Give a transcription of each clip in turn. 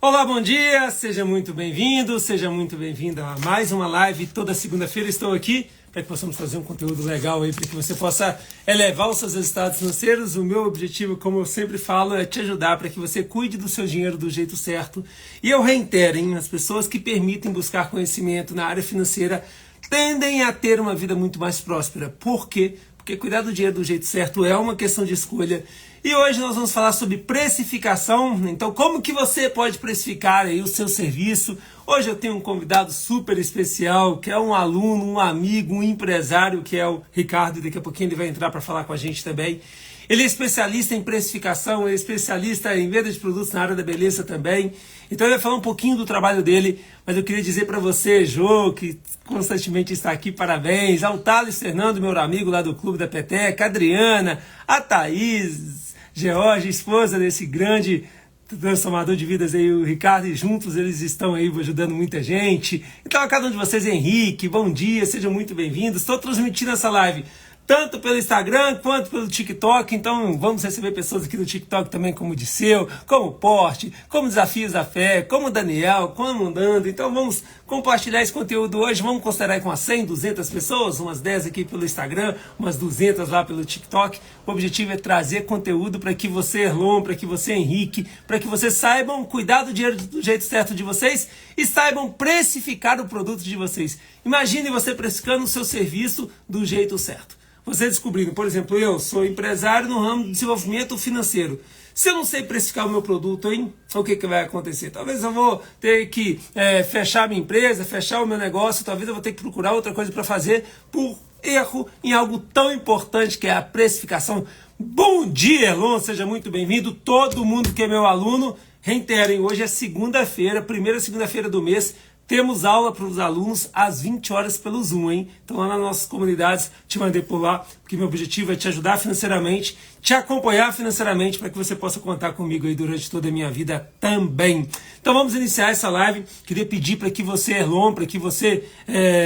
Olá, bom dia, seja muito bem-vindo, seja muito bem-vinda a mais uma live. Toda segunda-feira estou aqui para que possamos fazer um conteúdo legal aí, para que você possa elevar os seus resultados financeiros. O meu objetivo, como eu sempre falo, é te ajudar para que você cuide do seu dinheiro do jeito certo. E eu reitero, hein, as pessoas que permitem buscar conhecimento na área financeira tendem a ter uma vida muito mais próspera. Por quê? Porque cuidar do dinheiro do jeito certo é uma questão de escolha. E hoje nós vamos falar sobre precificação. Então, como que você pode precificar aí o seu serviço? Hoje eu tenho um convidado super especial, que é um aluno, um amigo, um empresário, que é o Ricardo, e daqui a pouquinho ele vai entrar para falar com a gente também. Ele é especialista em precificação, é especialista em venda de produtos na área da beleza também. Então ele vai falar um pouquinho do trabalho dele, mas eu queria dizer para você, Jô, que constantemente está aqui, parabéns, ao Thales Fernando, meu amigo lá do Clube da Peteca, a Adriana, a Thaís, George, esposa desse grande transformador de vidas aí, o Ricardo, e juntos eles estão aí ajudando muita gente. Então a cada um de vocês, Henrique, bom dia, sejam muito bem-vindos. Estou transmitindo essa live tanto pelo Instagram quanto pelo TikTok, então vamos receber pessoas aqui no TikTok também, como o Disseu, como o Porte, como Desafios da Fé, como o Daniel, como o Nando. Então vamos compartilhar esse conteúdo hoje, vamos considerar aí com umas 100, 200 pessoas, umas 10 aqui pelo Instagram, umas 200 lá pelo TikTok. O objetivo é trazer conteúdo para que você, Erlon, para que você, Henrique, para que vocês saibam cuidar do dinheiro do jeito certo de vocês e saibam precificar o produto de vocês. Imagine você precificando o seu serviço do jeito certo. Você descobrindo, por exemplo, eu sou empresário no ramo de desenvolvimento financeiro. Se eu não sei precificar o meu produto, hein? O que vai acontecer? Talvez eu vou ter que fechar minha empresa, fechar o meu negócio, talvez eu vou ter que procurar outra coisa para fazer por erro em algo tão importante que é a precificação. Bom dia, Erlon, seja muito bem-vindo. Todo mundo que é meu aluno, reiterem, hoje é segunda-feira, primeira segunda-feira do mês. Temos aula para os alunos às 20 horas pelo Zoom, hein? Então lá nas nossas comunidades, te mandei por lá, porque meu objetivo é te ajudar financeiramente, te acompanhar financeiramente, para que você possa contar comigo aí durante toda a minha vida também. Então vamos iniciar essa live. Queria pedir para que você, Erlon, para que você,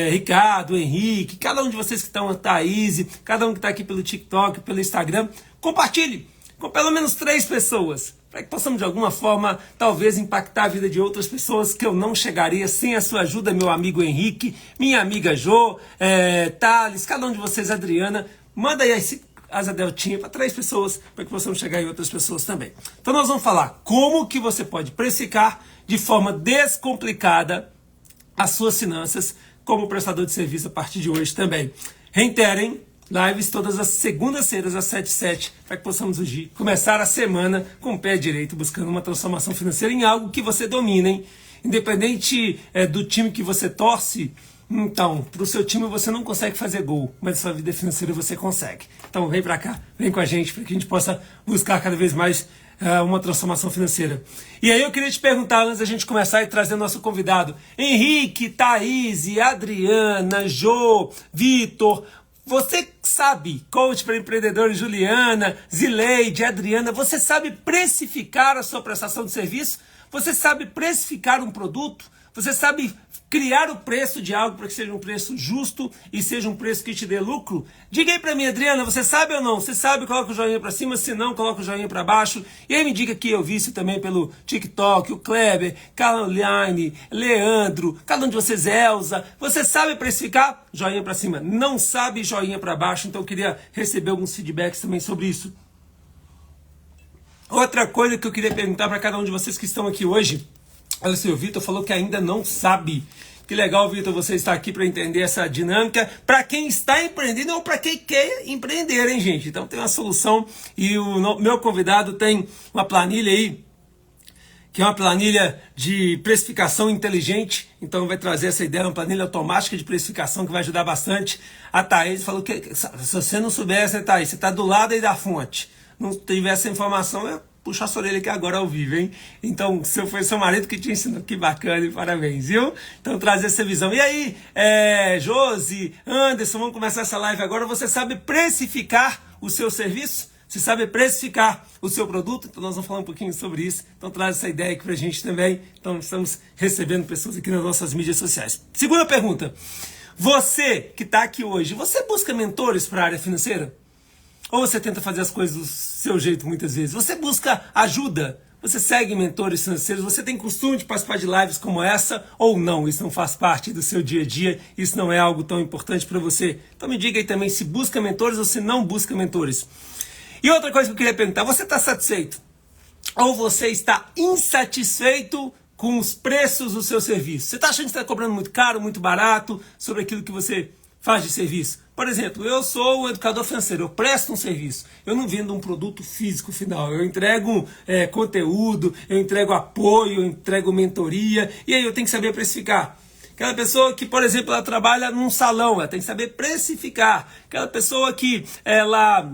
Ricardo, Henrique, cada um de vocês que estão, Thaís, cada um que está aqui pelo TikTok, pelo Instagram, compartilhe com pelo menos 3 pessoas, para que possamos de alguma forma talvez impactar a vida de outras pessoas que eu não chegaria sem a sua ajuda, meu amigo Henrique, minha amiga Jô, Thales, cada um de vocês, Adriana, manda aí esse asa deltinha para 3 pessoas, para que possamos chegar em outras pessoas também. Então nós vamos falar como que você pode precificar de forma descomplicada as suas finanças como prestador de serviço a partir de hoje também. Reiterem, lives todas as segundas-feiras às 7h07, para que possamos hoje começar a semana com o pé direito, buscando uma transformação financeira em algo que você domina, hein? Independente do time que você torce, então, para o seu time você não consegue fazer gol, mas a sua vida financeira você consegue. Então vem para cá, vem com a gente, para que a gente possa buscar cada vez mais uma transformação financeira. E aí eu queria te perguntar, antes da gente começar e trazer nosso convidado, Henrique, Thaís, Adriana, Jô, Vitor, você sabe, coach para empreendedores, Juliana, Zileide, Adriana, você sabe precificar a sua prestação de serviço? Você sabe precificar um produto? Você sabe criar o preço de algo para que seja um preço justo e seja um preço que te dê lucro? Diga aí para mim, Adriana, você sabe ou não? Você sabe, coloca o joinha para cima, se não, coloca o joinha para baixo. E aí me diga que eu vi isso também pelo TikTok, o Kleber, Caroline, Leandro, cada um de vocês, Elza. Você sabe precificar? Joinha para cima. Não sabe, joinha para baixo. Então eu queria receber alguns feedbacks também sobre isso. Outra coisa que eu queria perguntar para cada um de vocês que estão aqui hoje. Olha, o seu Vitor falou que ainda não sabe. Que legal, Vitor, você está aqui para entender essa dinâmica. Para quem está empreendendo ou para quem quer empreender, hein, gente? Então tem uma solução e o meu convidado tem uma planilha aí, que é uma planilha de precificação inteligente. Então vai trazer essa ideia, uma planilha automática de precificação que vai ajudar bastante. A Thaís falou que se você não soubesse, né, Thaís, você está do lado aí da fonte. Não tivesse essa informação, puxa a sua orelha aqui agora ao vivo, hein? Então, se foi seu marido que te ensinou, que bacana, e parabéns, viu? Então, trazer essa visão. E aí, Josi, Anderson, vamos começar essa live agora. Você sabe precificar o seu serviço? Você sabe precificar o seu produto? Então, nós vamos falar um pouquinho sobre isso. Então, traz essa ideia aqui pra gente também. Então, estamos recebendo pessoas aqui nas nossas mídias sociais. Segunda pergunta. Você que está aqui hoje, você busca mentores para a área financeira? Ou você tenta fazer as coisas do seu jeito muitas vezes? Você busca ajuda? Você segue mentores financeiros? Você tem costume de participar de lives como essa ou não? Isso não faz parte do seu dia a dia? Isso não é algo tão importante para você? Então me diga aí também se busca mentores ou se não busca mentores. E outra coisa que eu queria perguntar, você está satisfeito? Ou você está insatisfeito com os preços do seu serviço? Você está achando que está cobrando muito caro, muito barato sobre aquilo que você faz de serviço? Por exemplo, eu sou um educador financeiro, eu presto um serviço. Eu não vendo um produto físico final, eu entrego conteúdo, eu entrego apoio, eu entrego mentoria, e aí eu tenho que saber precificar. Aquela pessoa que, por exemplo, ela trabalha num salão, ela tem que saber precificar. Aquela pessoa que ela...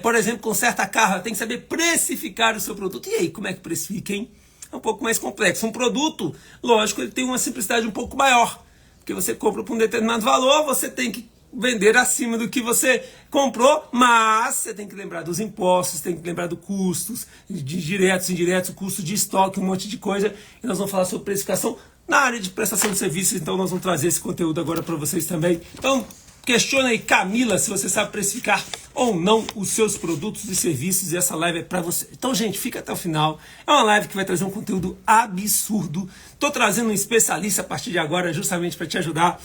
por exemplo, conserta carro, ela tem que saber precificar o seu produto. E aí, como é que precifica, hein? É um pouco mais complexo. Um produto, lógico, ele tem uma simplicidade um pouco maior. Porque você compra por um determinado valor, você tem que vender acima do que você comprou, mas você tem que lembrar dos impostos, tem que lembrar dos custos, de diretos, indiretos, o custo de estoque, um monte de coisa. E nós vamos falar sobre precificação na área de prestação de serviços, então nós vamos trazer esse conteúdo agora para vocês também. Então, questiona aí, Camila, se você sabe precificar ou não os seus produtos e serviços, e essa live é para você. Então, gente, fica até o final. É uma live que vai trazer um conteúdo absurdo. Estou trazendo um especialista a partir de agora, justamente para te ajudar.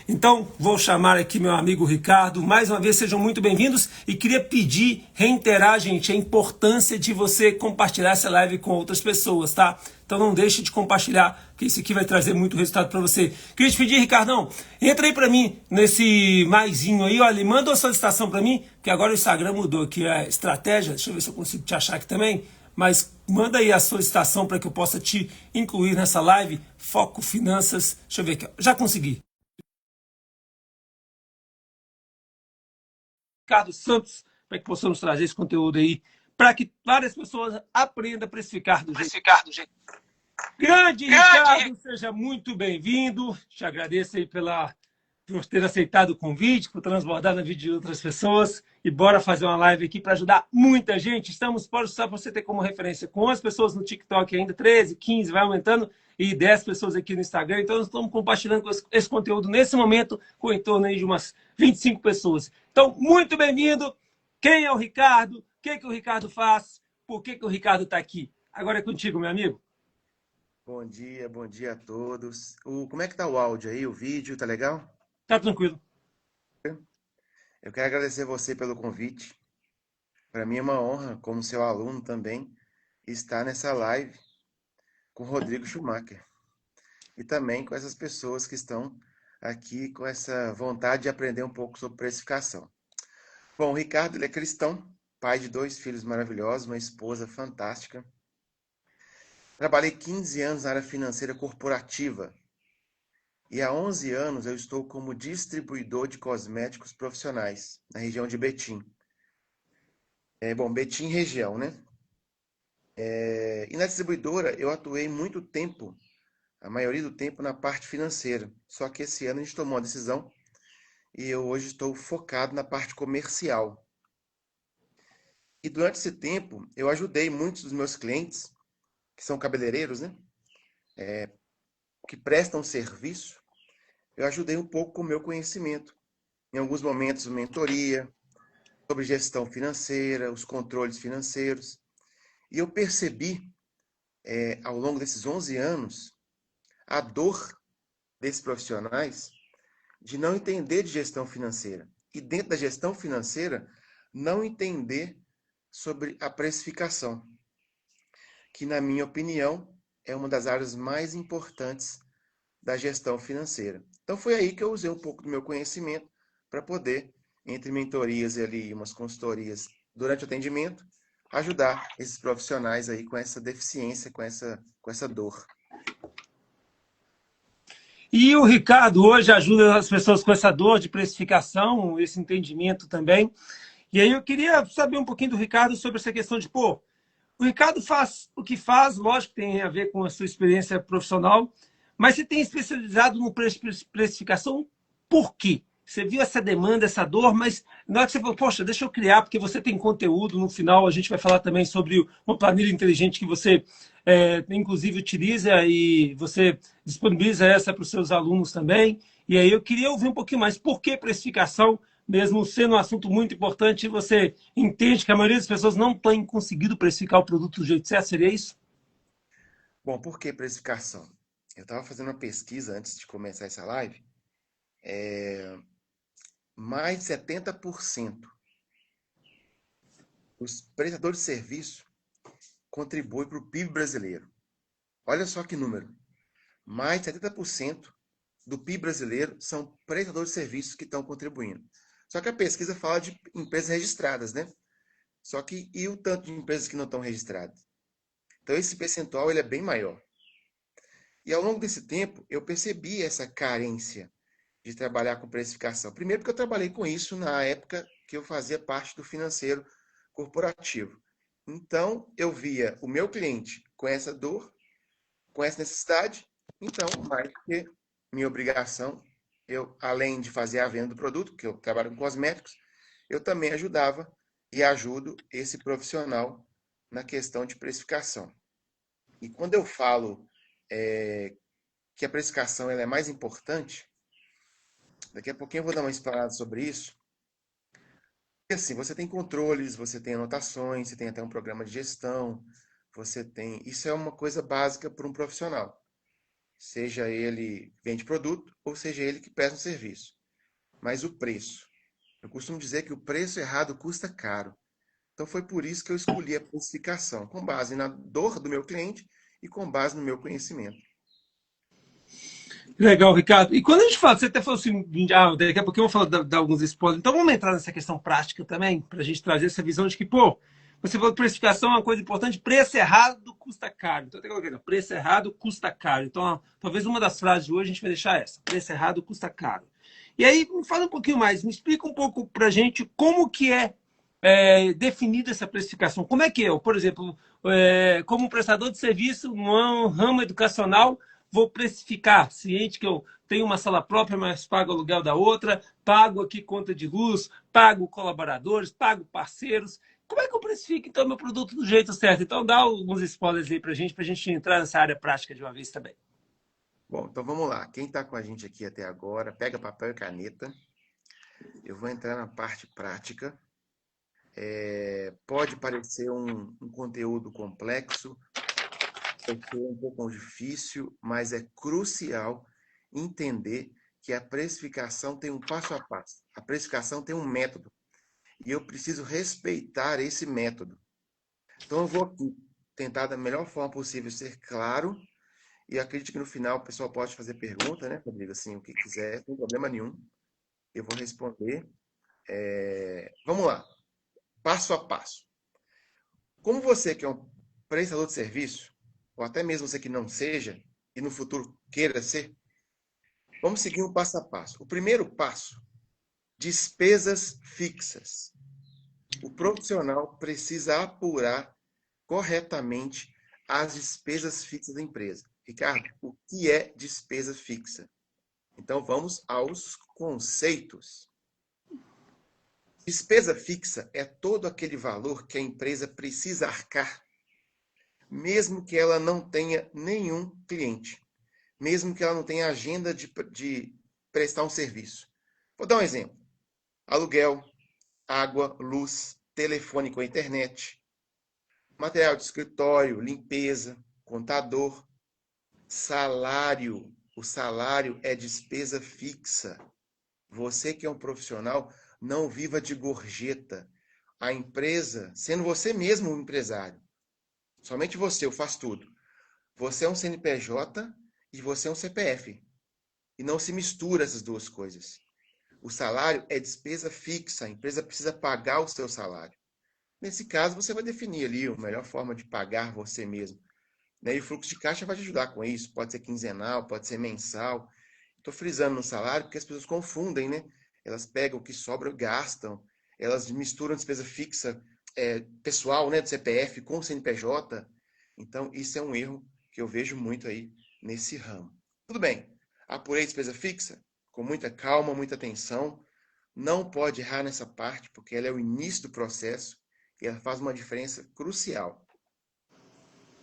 Então, vou chamar aqui meu amigo Ricardo. Mais uma vez, sejam muito bem-vindos. E queria pedir, reiterar, gente, a importância de você compartilhar essa live com outras pessoas, tá? Então não deixe de compartilhar, que isso aqui vai trazer muito resultado para você. Queria te pedir, Ricardão, entra aí para mim nesse maisinho aí, olha, e manda uma solicitação para mim, porque agora o Instagram mudou aqui a estratégia. Deixa eu ver se eu consigo te achar aqui também. Mas manda aí a solicitação para que eu possa te incluir nessa live. Foco Finanças. Deixa eu ver aqui. Já consegui. Ricardo Santos, para que possamos trazer esse conteúdo aí, para que várias pessoas aprendam a precificar do jeito. Grande Ricardo, seja muito bem-vindo. Te agradeço aí por ter aceitado o convite, por transbordar na vida de outras pessoas. E bora fazer uma live aqui para ajudar muita gente. Estamos, pode só para você ter como referência, com 11 pessoas no TikTok ainda, 13, 15, vai aumentando, e 10 pessoas aqui no Instagram. Então, nós estamos compartilhando esse conteúdo nesse momento com em torno aí de umas 25 pessoas. Então, muito bem-vindo. Quem é o Ricardo? O que o Ricardo faz? Por que o Ricardo está aqui? Agora é contigo, meu amigo. Bom dia a todos. Como é que tá o áudio aí, o vídeo, tá legal? Tá tranquilo. Eu quero agradecer você pelo convite. Para mim é uma honra, como seu aluno também, estar nessa live com o Rodrigo Schumacher. E também com essas pessoas que estão aqui com essa vontade de aprender um pouco sobre precificação. Bom, o Ricardo, ele é cristão, pai de 2 filhos maravilhosos, uma esposa fantástica. Trabalhei 15 anos na área financeira corporativa e há 11 anos eu estou como distribuidor de cosméticos profissionais na região de Betim. Betim região, né? E na distribuidora eu atuei muito tempo, a maioria do tempo na parte financeira. Só que esse ano a gente tomou uma decisão e eu hoje estou focado na parte comercial. E durante esse tempo eu ajudei muitos dos meus clientes, que são cabeleireiros, né? Que prestam serviço, eu ajudei um pouco com o meu conhecimento. Em alguns momentos, mentoria, sobre gestão financeira, os controles financeiros. E eu percebi, ao longo desses 11 anos, a dor desses profissionais de não entender de gestão financeira. E dentro da gestão financeira, não entender sobre a precificação, que, na minha opinião, é uma das áreas mais importantes da gestão financeira. Então foi aí que eu usei um pouco do meu conhecimento para poder, entre mentorias e ali umas consultorias durante o atendimento, ajudar esses profissionais aí com essa deficiência, com essa dor. E o Ricardo hoje ajuda as pessoas com essa dor de precificação, esse entendimento também. E aí eu queria saber um pouquinho do Ricardo sobre essa questão de, o Ricardo faz o que faz, lógico que tem a ver com a sua experiência profissional, mas você tem especializado no precificação por quê? Você viu essa demanda, essa dor, mas na hora que você falou, poxa, deixa eu criar, porque você tem conteúdo, no final a gente vai falar também sobre uma planilha inteligente que você, inclusive, utiliza e você disponibiliza essa para os seus alunos também. E aí eu queria ouvir um pouquinho mais, por que precificação? mesmo sendo um assunto muito importante, você entende que a maioria das pessoas não tem conseguido precificar o produto do jeito certo? Seria isso? Bom, por que precificação? Eu estava fazendo uma pesquisa antes de começar essa live. Mais de 70% dos prestadores de serviço contribuem para o PIB brasileiro. Olha só que número. Mais de 70% do PIB brasileiro são prestadores de serviços que estão contribuindo. Só que a pesquisa fala de empresas registradas, né? Só que e o tanto de empresas que não estão registradas? Então esse percentual ele é bem maior. E ao longo desse tempo eu percebi essa carência de trabalhar com precificação. Primeiro porque eu trabalhei com isso na época que eu fazia parte do financeiro corporativo. Então eu via o meu cliente com essa dor, com essa necessidade, então mais que minha obrigação, eu além de fazer a venda do produto, que eu trabalho com cosméticos, eu também ajudava e ajudo esse profissional na questão de precificação. E quando eu falo que a precificação ela é mais importante, daqui a pouquinho eu vou dar uma explanada sobre isso. E assim, você tem controles, você tem anotações, você tem até um programa de gestão, você tem. Isso é uma coisa básica para um profissional. Seja ele vende produto ou seja ele que presta um serviço. Mas o preço. Eu costumo dizer que o preço errado custa caro. Então foi por isso que eu escolhi a precificação, com base na dor do meu cliente e com base no meu conhecimento. Legal, Ricardo. E quando a gente fala, você até falou assim, daqui a pouquinho eu vou falar, dar alguns spoilers. Então vamos entrar nessa questão prática também, para a gente trazer essa visão de que, pô, você falou que precificação é uma coisa importante, preço errado custa caro. Então tem que colocar, preço errado custa caro. Então, talvez uma das frases de hoje a gente vai deixar essa: preço errado custa caro. E aí, me fala um pouquinho mais, me explica um pouco para a gente como que definida essa precificação. Como é que eu, por exemplo, como prestador de serviço no ramo educacional, vou precificar, ciente que eu tenho uma sala própria, mas pago o aluguel da outra, pago aqui conta de luz, pago colaboradores, pago parceiros. Como é que eu precifico, então, meu produto do jeito certo? Então, dá alguns spoilers aí para a gente entrar nessa área prática de uma vez também. Bom, então vamos lá. Quem está com a gente aqui até agora, pega papel e caneta. Eu vou entrar na parte prática. Pode parecer um conteúdo complexo, pode ser um pouco difícil, mas é crucial entender que a precificação tem um passo a passo. A precificação tem um método. E eu preciso respeitar esse método. Então eu vou aqui tentar da melhor forma possível ser claro. E acredito que no final o pessoal pode fazer pergunta, né, Rodrigo? Assim, o que quiser, sem problema nenhum. Eu vou responder. Vamos lá, passo a passo. Como você que é um prestador de serviço, ou até mesmo você que não seja, e no futuro queira ser, vamos seguir um passo a passo. O primeiro passo, despesas fixas. O profissional precisa apurar corretamente as despesas fixas da empresa. Ricardo, o que é despesa fixa? Então vamos aos conceitos. Despesa fixa é todo aquele valor que a empresa precisa arcar, mesmo que ela não tenha nenhum cliente, mesmo que ela não tenha agenda de prestar um serviço. Vou dar um exemplo: aluguel, água, luz, telefone com internet, material de escritório, limpeza, contador, salário. O salário é despesa fixa. Você que é um profissional, não viva de gorjeta. A empresa, sendo você mesmo um empresário, somente você, eu faço tudo. Você é um CNPJ e você é um CPF. E não se mistura essas duas coisas. O salário é despesa fixa, a empresa precisa pagar o seu salário. Nesse caso, você vai definir ali a melhor forma de pagar você mesmo. Né? E o fluxo de caixa vai te ajudar com isso. Pode ser quinzenal, pode ser mensal. Estou frisando no salário porque as pessoas confundem, né? Elas pegam o que sobra e gastam. Elas misturam despesa fixa pessoal, né, do CPF com o CNPJ. Então, isso é um erro que eu vejo muito aí nesse ramo. Tudo bem. Apurei despesa fixa com muita calma, muita atenção. Não pode errar nessa parte, porque ela é o início do processo e ela faz uma diferença crucial.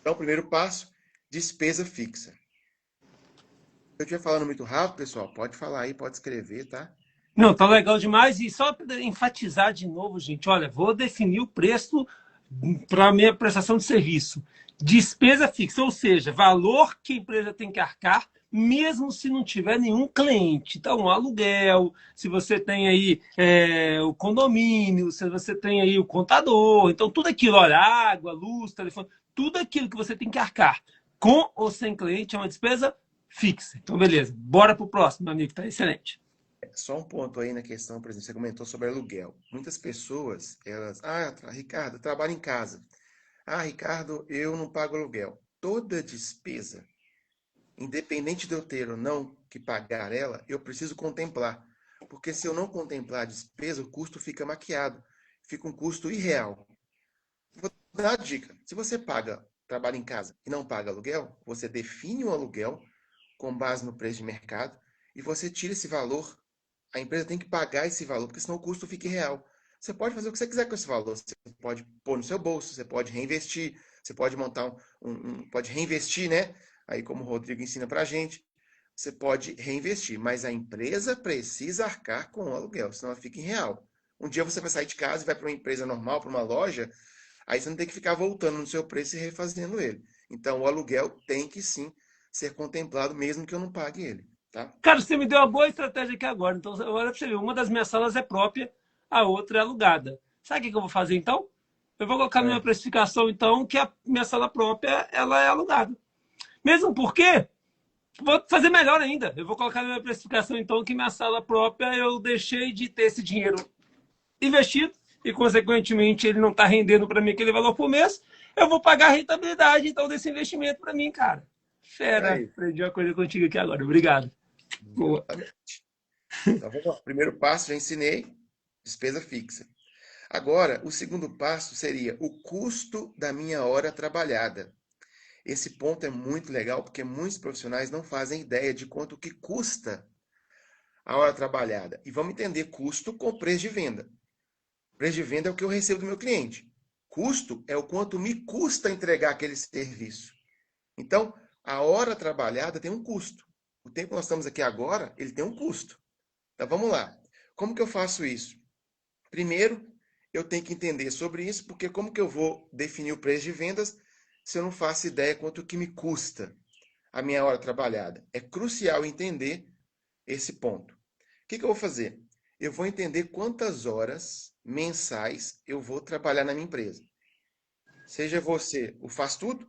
Então, primeiro passo, despesa fixa. Se eu estiver falando muito rápido, pessoal, pode falar aí, pode escrever, tá? Não, tá legal demais. E só para enfatizar de novo, gente, olha, vou definir o preço para a minha prestação de serviço. Despesa fixa, ou seja, valor que a empresa tem que arcar, mesmo se não tiver nenhum cliente. Então, o aluguel, se você tem aí o condomínio, se você tem aí o contador, então tudo aquilo, olha, água, luz, telefone, tudo aquilo que você tem que arcar com ou sem cliente é uma despesa fixa. Então, beleza, bora pro próximo, meu amigo, tá excelente. Só um ponto aí na questão, por exemplo, você comentou sobre aluguel. Muitas pessoas, Ricardo, eu trabalho em casa. Ah, Ricardo, eu não pago aluguel. Toda despesa, independente de eu ter ou não que pagar ela, eu preciso contemplar. Porque se eu não contemplar a despesa, o custo fica maquiado. Fica um custo irreal. Vou dar uma dica. Se você trabalha em casa e não paga aluguel, você define o aluguel com base no preço de mercado e você tira esse valor. A empresa tem que pagar esse valor, porque senão o custo fica irreal. Você pode fazer o que você quiser com esse valor. Você pode pôr no seu bolso, você pode reinvestir, você pode montar pode reinvestir, né? Aí, como o Rodrigo ensina pra gente, você pode reinvestir, mas a empresa precisa arcar com o aluguel, senão ela fica irreal. Um dia você vai sair de casa e vai para uma empresa normal, para uma loja, aí você não tem que ficar voltando no seu preço e refazendo ele. Então, o aluguel tem que sim ser contemplado, mesmo que eu não pague ele, tá? Cara, você me deu uma boa estratégia aqui agora. Então, olha pra você ver, uma das minhas salas é própria, a outra é alugada. Sabe o que eu vou fazer então? Eu vou colocar na minha É, precificação, então, que a minha sala própria ela é alugada. Mesmo porque, vou fazer melhor ainda. Eu vou colocar na minha precificação, então, que minha sala própria eu deixei de ter esse dinheiro investido e, consequentemente, ele não está rendendo para mim aquele valor por mês. Eu vou pagar a rentabilidade, então, desse investimento para mim, cara. é Fera, isso. aprendi uma coisa contigo aqui agora. Obrigado. Boa. Exatamente. Então, vamos lá. Primeiro passo, já ensinei, despesa fixa. Agora, o segundo passo seria o custo da minha hora trabalhada. Esse ponto é muito legal porque muitos profissionais não fazem ideia de quanto que custa a hora trabalhada. E vamos entender custo com preço de venda. Preço de venda é o que eu recebo do meu cliente. Custo é o quanto me custa entregar aquele serviço. Então, a hora trabalhada tem um custo. O tempo que nós estamos aqui agora, ele tem um custo. Então, vamos lá. Como que eu faço isso? Primeiro, eu tenho que entender sobre isso, porque como que eu vou definir o preço de vendas se eu não faço ideia quanto que me custa a minha hora trabalhada? É crucial entender esse ponto. O que que eu vou fazer? Eu vou entender quantas horas mensais eu vou trabalhar na minha empresa. Seja você o faz tudo,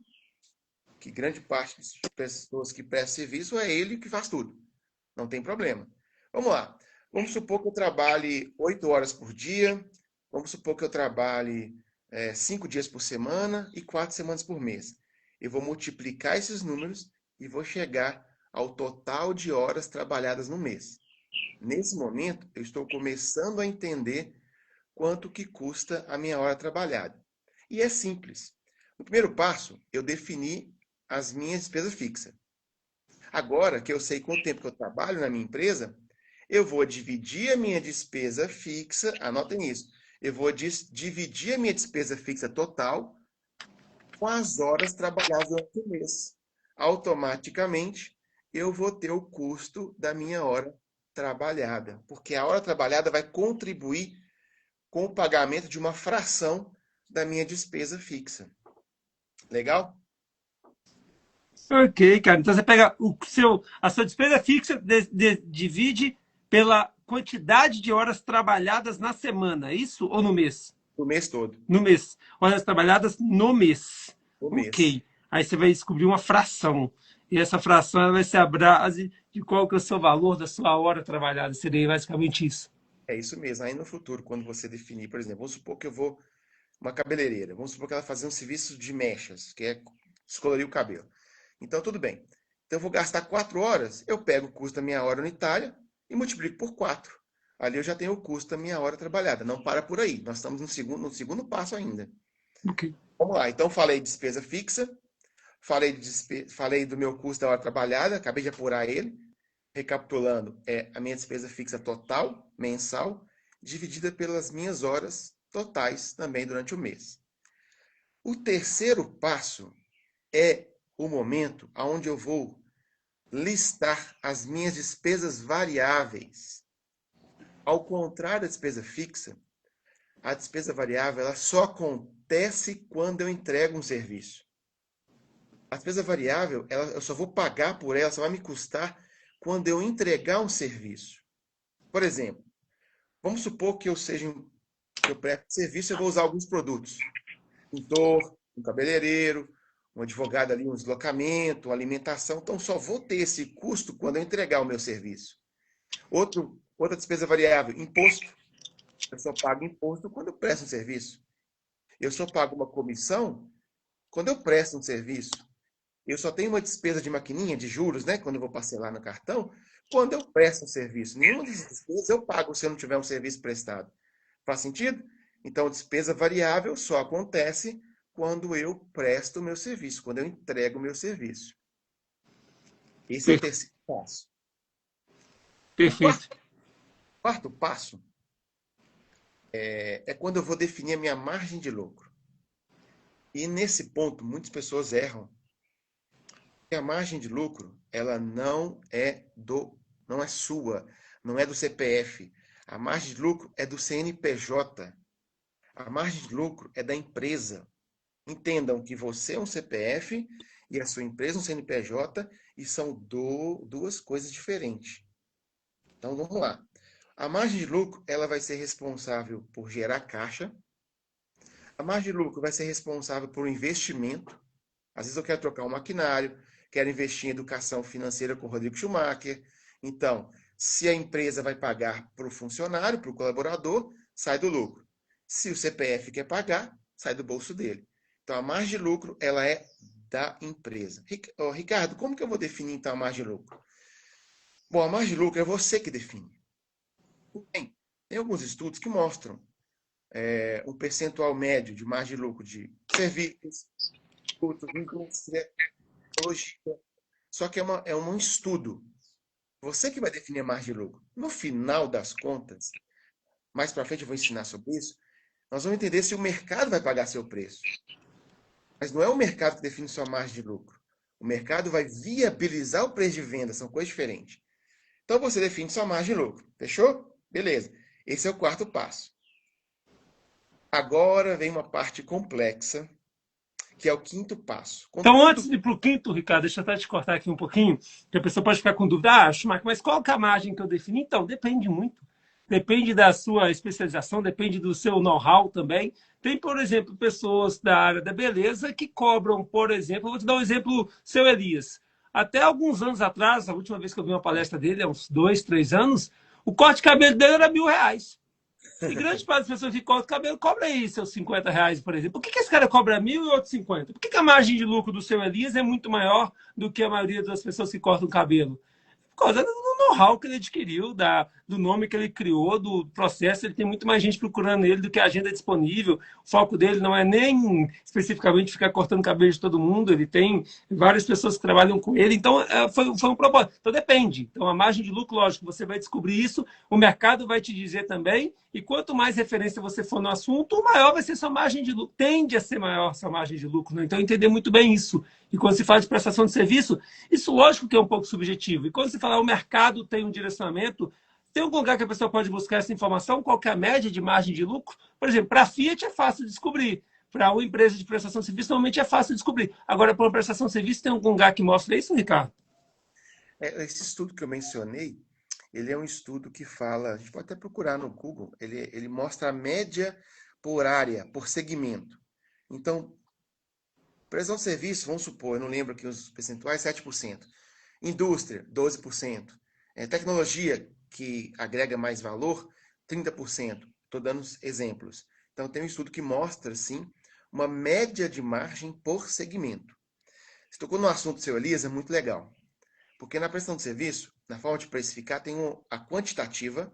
que grande parte das pessoas que prestam serviço é ele que faz tudo. Não tem problema. Vamos lá. Vamos supor que eu trabalhe 8 horas por dia. Vamos supor que eu trabalhe 5 dias por semana e 4 semanas por mês. Eu vou multiplicar esses números e vou chegar ao total de horas trabalhadas no mês. Nesse momento, eu estou começando a entender quanto que custa a minha hora trabalhada. E é simples. No primeiro passo, eu defini as minhas despesas fixas. Agora que eu sei quanto tempo que eu trabalho na minha empresa, eu vou dividir a minha despesa fixa, anotem isso, eu vou dividir a minha despesa fixa total com as horas trabalhadas durante o mês. Automaticamente, eu vou ter o custo da minha hora trabalhada, porque a hora trabalhada vai contribuir com o pagamento de uma fração da minha despesa fixa. Legal? Ok, cara. Então você pega a sua despesa fixa, divide pela quantidade de horas trabalhadas na semana, é isso? Ou no mês? O mês todo. No mês. Horas trabalhadas no mês. O mês. Ok. Aí você vai descobrir uma fração. E essa fração ela vai ser a base de qual que é o seu valor da sua hora trabalhada. Seria basicamente isso. É isso mesmo. Aí no futuro, quando você definir, por exemplo, vamos supor que eu vou uma cabeleireira. Vamos supor que ela fazia um serviço de mechas, que é descolorir o cabelo. Então, tudo bem. Então, eu vou gastar 4 horas, eu pego o custo da minha hora unitária e multiplico por 4. Ali eu já tenho o custo da minha hora trabalhada. Não para por aí. Nós estamos no segundo passo ainda. Ok. Vamos lá. Então, falei de despesa fixa, falei do meu custo da hora trabalhada, acabei de apurar ele. Recapitulando, é a minha despesa fixa total, mensal, dividida pelas minhas horas totais também durante o mês. O terceiro passo é o momento onde eu vou listar as minhas despesas variáveis. Ao contrário da despesa fixa, a despesa variável ela só acontece quando eu entrego um serviço. A despesa variável, eu só vou pagar por ela, só vai me custar quando eu entregar um serviço. Por exemplo, vamos supor que que eu presto serviço, eu vou usar alguns produtos. Um pintor, um cabeleireiro, um advogado ali, um deslocamento, uma alimentação. Então, só vou ter esse custo quando eu entregar o meu serviço. Outra despesa variável, imposto. Eu só pago imposto quando eu presto um serviço. Eu só pago uma comissão quando eu presto um serviço. Eu só tenho uma despesa de maquininha, de juros, né? Quando eu vou parcelar no cartão, quando eu presto um serviço. Nenhuma dessas despesas eu pago se eu não tiver um serviço prestado. Faz sentido? Então, despesa variável só acontece quando eu presto o meu serviço, quando eu entrego o meu serviço. Esse é o Per- terceiro passo. O Perfeito. quarto passo é quando eu vou definir a minha margem de lucro. E nesse ponto, muitas pessoas erram. E a margem de lucro, ela não é sua, não é do CPF. A margem de lucro é do CNPJ. A margem de lucro é da empresa. Entendam que você é um CPF e a sua empresa é um CNPJ e são duas coisas diferentes. Então vamos lá. A margem de lucro, ela vai ser responsável por gerar caixa. A margem de lucro vai ser responsável por um investimento. Às vezes eu quero trocar um maquinário, quero investir em educação financeira com o Rodrigo Schumacher. Então, se a empresa vai pagar para o funcionário, para o colaborador, sai do lucro. Se o CPF quer pagar, sai do bolso dele. Então, a margem de lucro, ela é da empresa. Ricardo, como que eu vou definir, então, a margem de lucro? Bom, a margem de lucro é você que define. Tem alguns estudos que mostram um percentual médio de margem de lucro de serviços, produtos, indústria, tecnologia. Só que é um estudo. Você que vai definir a margem de lucro. No final das contas, mais para frente eu vou ensinar sobre isso, nós vamos entender se o mercado vai pagar seu preço. Mas não é o mercado que define sua margem de lucro. O mercado vai viabilizar o preço de venda, são coisas diferentes. Então você define sua margem de lucro. Fechou? Beleza. Esse é o quarto passo. Agora vem uma parte complexa, que é o quinto passo. Com Então, antes tudo. de ir para o quinto, Ricardo, deixa eu até te cortar aqui um pouquinho, que a pessoa pode ficar com dúvida. Ah, Schumacher, mas qual que é a margem que eu defini? Então, depende muito. Depende da sua especialização, depende do seu know-how também. Tem, por exemplo, pessoas da área da beleza que cobram, por exemplo, vou te dar um exemplo, seu Elias. Até alguns anos atrás, a última vez que eu vi uma palestra dele, há uns 2, 3 anos, o corte de cabelo dele era R$ 1.000. E grande parte das pessoas que cortam o cabelo cobra aí seus R$ 50, por exemplo. Por que esse cara cobra 1.000 e outros 50? Por que a margem de lucro do seu Elias é muito maior do que a maioria das pessoas que cortam o cabelo? Por causa do know-how que ele adquiriu, do nome que ele criou, do processo. Ele tem muito mais gente procurando ele do que a agenda disponível. O foco dele não é nem especificamente ficar cortando cabelo de todo mundo, ele tem várias pessoas que trabalham com ele. Então, foi um propósito. Então, depende. Então, a margem de lucro, lógico, você vai descobrir isso, o mercado vai te dizer também, e quanto mais referência você for no assunto, maior vai ser sua margem de lucro. Tende a ser maior sua margem de lucro. Né? Então, entender muito bem isso. E quando se fala de prestação de serviço, isso lógico que é um pouco subjetivo. E quando se fala o mercado tem um direcionamento, tem algum lugar que a pessoa pode buscar essa informação? Qual que é a média de margem de lucro? Por exemplo, para a Fiat é fácil de descobrir. Para uma empresa de prestação de serviço, normalmente é fácil de descobrir. Agora, para uma prestação de serviço, tem algum lugar que mostra isso, Ricardo? Esse estudo que eu mencionei, ele é um estudo que fala, a gente pode até procurar no Google, ele mostra a média por área, por segmento. Então, prestação de serviço, vamos supor, eu não lembro aqui os percentuais, 7%. Indústria, 12%. Tecnologia, que agrega mais valor, 30%. Estou dando exemplos. Então, tem um estudo que mostra, sim, uma média de margem por segmento. Você tocou no assunto, seu Elias, é muito legal. Porque na prestação de serviço, na forma de precificar, tem a quantitativa,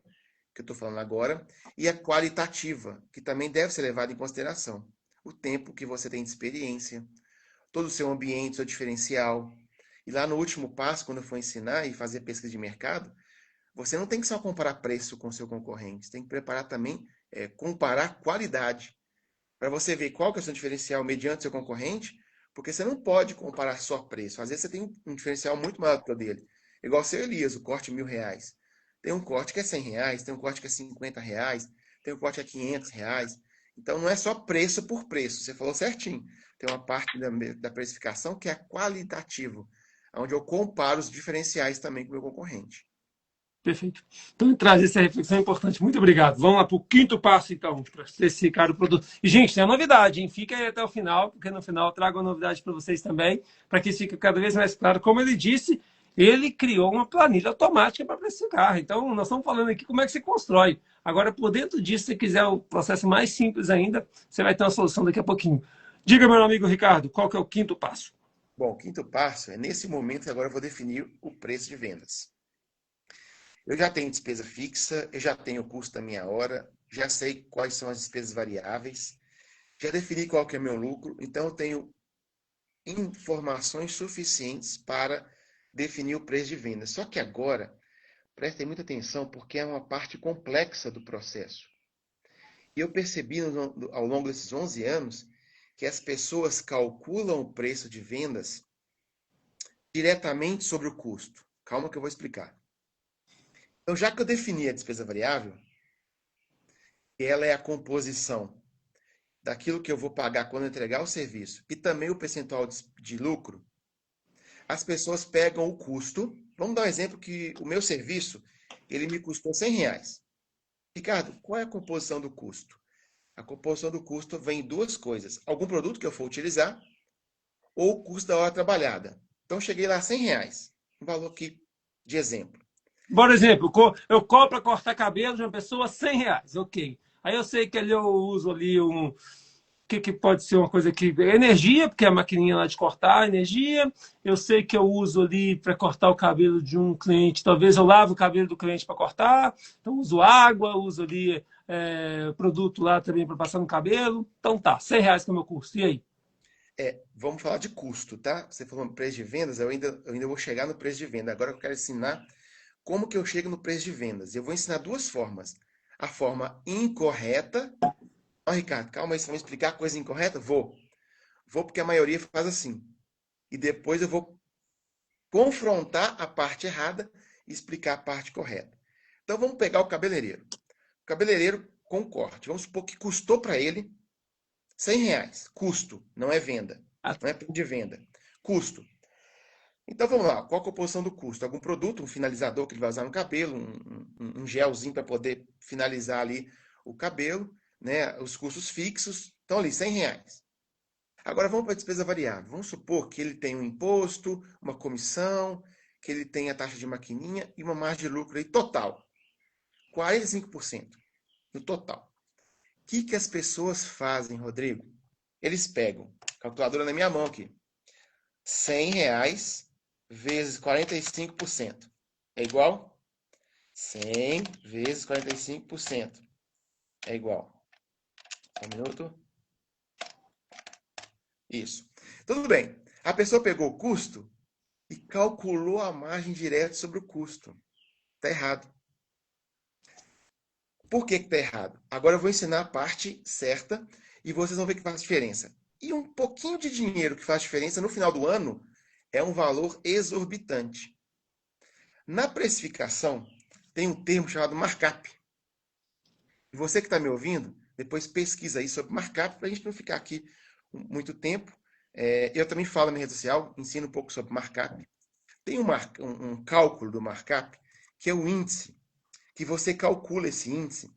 que eu estou falando agora, e a qualitativa, que também deve ser levada em consideração. O tempo que você tem de experiência, todo o seu ambiente, seu diferencial. E lá no último passo, quando eu for ensinar e fazer pesquisa de mercado, você não tem que só comparar preço com o seu concorrente, você tem que preparar também, comparar qualidade, para você ver qual que é o seu diferencial mediante o seu concorrente, porque você não pode comparar só preço. Às vezes você tem um diferencial muito maior do que o dele. Igual o seu Elias, o corte R$ 1.000. Tem um corte que é R$ 100, tem um corte que é R$ 50, tem um corte que é R$ 500. Então, não é só preço por preço. Você falou certinho. Tem uma parte da precificação que é qualitativo, onde eu comparo os diferenciais também com o meu concorrente. Perfeito. Então, trazer essa reflexão é importante. Muito obrigado. Vamos lá para o quinto passo, então, para especificar o produto. E, gente, tem a novidade, hein? Fica aí até o final, porque no final eu trago a novidade para vocês também, para que isso fique cada vez mais claro. Como ele disse, ele criou uma planilha automática para precificar. Então, nós estamos falando aqui como é que se constrói. Agora, por dentro disso, se você quiser o processo mais simples ainda, você vai ter uma solução daqui a pouquinho. Diga, meu amigo Ricardo, qual que é o quinto passo? Bom, o quinto passo é nesse momento que agora eu vou definir o preço de vendas. Eu já tenho despesa fixa, eu já tenho o custo da minha hora, já sei quais são as despesas variáveis, já defini qual que é meu lucro, então eu tenho informações suficientes para definir o preço de venda. Só que agora, prestem muita atenção, porque é uma parte complexa do processo. E eu percebi ao longo desses 11 anos que as pessoas calculam o preço de vendas diretamente sobre o custo. Calma que eu vou explicar. Então, já que eu defini a despesa variável, ela é a composição daquilo que eu vou pagar quando entregar o serviço e também o percentual de lucro, as pessoas pegam o custo. Vamos dar um exemplo que o meu serviço, ele me custou R$ 100. Ricardo, qual é a composição do custo? A composição do custo vem em duas coisas. Algum produto que eu for utilizar ou o custo da hora trabalhada. Então, cheguei lá a R$ 100. Um valor aqui de exemplo. Por exemplo, eu cobro para cortar cabelo de uma pessoa R$ 100, ok. Aí eu sei que ali eu uso ali que pode ser uma coisa que energia, porque é a maquininha lá de cortar energia. Eu sei que eu uso ali para cortar o cabelo de um cliente. Talvez eu lave o cabelo do cliente para cortar. Então uso água, uso ali produto lá também para passar no cabelo. Então tá, R$ 100 que é o meu custo. E aí? Vamos falar de custo, tá? Você falou no preço de vendas, eu ainda vou chegar no preço de venda. Agora eu quero ensinar como que eu chego no preço de vendas. Eu vou ensinar duas formas. A forma incorreta. Ó, Ricardo, calma aí, você vai me explicar a coisa incorreta? Vou. Vou porque a maioria faz assim. E depois eu vou confrontar a parte errada e explicar a parte correta. Então vamos pegar o cabeleireiro. O cabeleireiro com corte. Vamos supor que custou para ele R$ 100. Custo, não é venda. Não é preço de venda. Custo. Então vamos lá. Qual a composição do custo? Algum produto, um finalizador que ele vai usar no cabelo, um gelzinho para poder finalizar ali o cabelo, né? Os custos fixos. Então ali, R$ 100. Agora vamos para a despesa variável. Vamos supor que ele tem um imposto, uma comissão, que ele tem a taxa de maquininha e uma margem de lucro aí total. 45% no total. O que as pessoas fazem, Rodrigo? Eles pegam, calculadora na minha mão aqui, R$ 100 vezes 45%. É igual? 100 vezes 45%. É igual. Um minuto. Isso. Tudo bem. A pessoa pegou o custo e calculou a margem direta sobre o custo. Está errado. Por que está errado? Agora eu vou ensinar a parte certa e vocês vão ver que faz diferença. E um pouquinho de dinheiro que faz diferença no final do ano é um valor exorbitante. Na precificação, tem um termo chamado markup. E você que está me ouvindo, depois pesquisa aí sobre markup para a gente não ficar aqui muito tempo. Eu também falo na minha rede social, ensino um pouco sobre markup. Tem um cálculo do markup, que é o índice, que você calcula esse índice,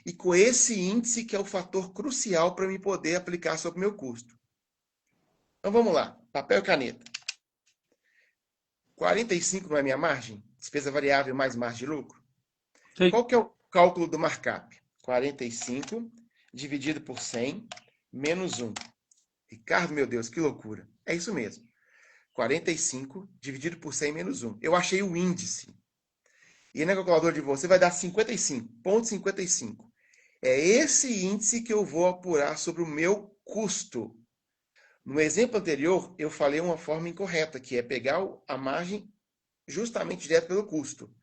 e com esse índice que é o fator crucial para me poder aplicar sobre o meu custo. Então vamos lá, papel e caneta. 45 não é minha margem? Despesa variável mais margem de lucro? Sei. Qual que é o cálculo do markup? 45 dividido por 100 menos 1. Ricardo, meu Deus, que loucura. É isso mesmo. 45 dividido por 100 menos 1. Eu achei o índice. E na calculadora de você vai dar 55,55. É esse índice que eu vou apurar sobre o meu custo. No exemplo anterior, eu falei uma forma incorreta, que é pegar a margem justamente direto pelo custo.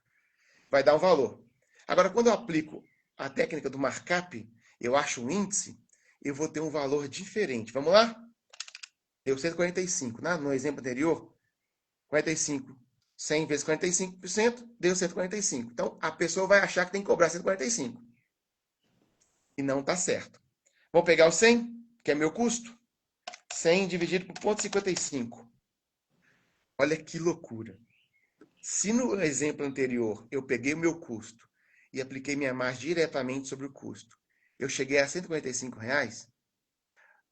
Vai dar um valor. Agora, quando eu aplico a técnica do markup, eu acho o índice, eu vou ter um valor diferente. Vamos lá? Deu 145, né? No exemplo anterior, 45 100 vezes 45%, deu 145. Então, a pessoa vai achar que tem que cobrar 145. E não está certo. Vou pegar o 100, que é meu custo. 100 dividido por 0,55. Olha que loucura. Se no exemplo anterior eu peguei o meu custo e apliquei minha margem diretamente sobre o custo, eu cheguei a R$ 145,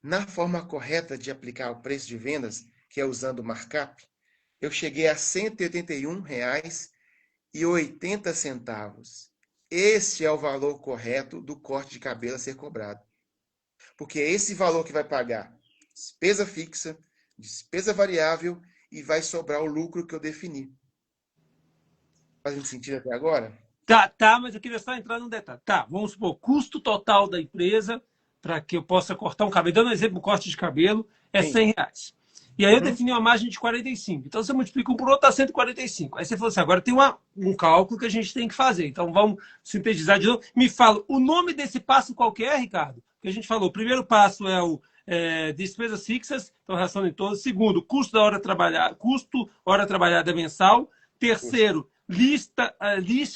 na forma correta de aplicar o preço de vendas, que é usando o markup, eu cheguei a R$ 181,80. Esse é o valor correto do corte de cabelo a ser cobrado. Porque é esse valor que vai pagar despesa fixa, despesa variável e vai sobrar o lucro que eu defini. Fazendo sentido até agora? Tá, mas eu queria só entrar num detalhe. Tá, vamos supor, custo total da empresa para que eu possa cortar um cabelo. Dando um exemplo, corte de cabelo é Sim. R$ 100. E aí eu Uhum. defini uma margem de 45. Então você multiplica um por outro, dá 145. Aí você falou assim, agora tem um cálculo que a gente tem que fazer. Então vamos sintetizar de novo. Me fala, o nome desse passo qual que é, Ricardo? Que a gente falou, o primeiro passo é o despesas fixas, então relação em todos. Segundo, custo hora trabalhada mensal. Terceiro, lista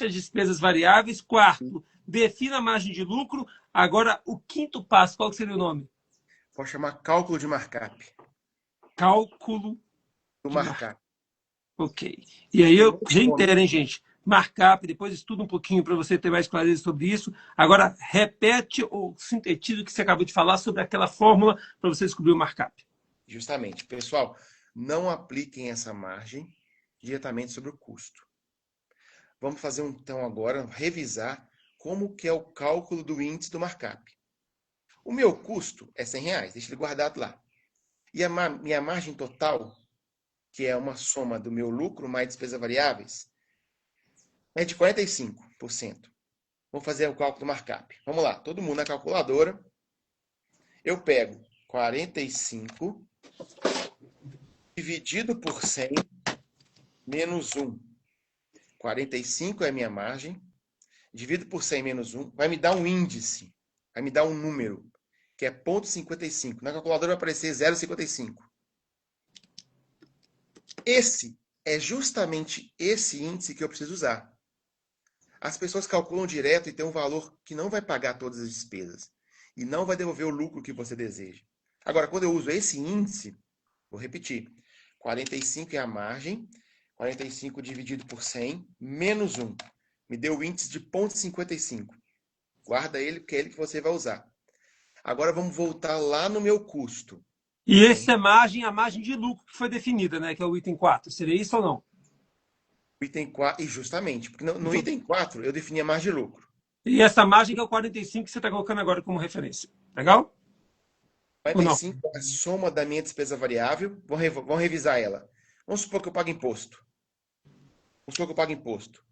de despesas variáveis. Quarto, defina a margem de lucro. Agora, o quinto passo, qual que seria o nome? Pode chamar cálculo de markup. Cálculo Do de markup. markup. Ok. E aí Tem eu outro nome. reitero, hein, gente? Markup, depois estuda um pouquinho para você ter mais clareza sobre isso. Agora, repete ou sintetiza o que você acabou de falar sobre aquela fórmula para você descobrir o markup. Justamente. Pessoal, não apliquem essa margem diretamente sobre o custo. Vamos fazer então agora, revisar como que é o cálculo do índice do markup. O meu custo é R$ 100, deixa ele guardado lá. E a minha margem total, que é uma soma do meu lucro mais despesas variáveis, é de 45%. Vamos fazer o cálculo do markup. Vamos lá, todo mundo na calculadora. Eu pego 45 dividido por 100 menos 1. 45 é a minha margem. Divido por 100 menos 1. Vai me dar um índice. Vai me dar um número, que é 0,55. Na calculadora vai aparecer 0,55. Esse é justamente esse índice que eu preciso usar. As pessoas calculam direto e tem um valor que não vai pagar todas as despesas. E não vai devolver o lucro que você deseja. Agora, quando eu uso esse índice, vou repetir. 45 é a margem. 45 dividido por 100 menos 1. Me deu o índice de 0,55. Guarda ele, porque é ele que você vai usar. Agora vamos voltar lá no meu custo. E essa é a margem de lucro que foi definida, né? Que é o item 4. Seria isso ou não? O item 4, e justamente, porque no Então, item 4 eu defini a margem de lucro. e essa margem que é o 45 que você está colocando agora como referência. Legal? Ou não? 45 é a soma da minha despesa variável. Vamos revisar ela. Vamos supor que eu pago imposto. Vamos supor que eu pago imposto.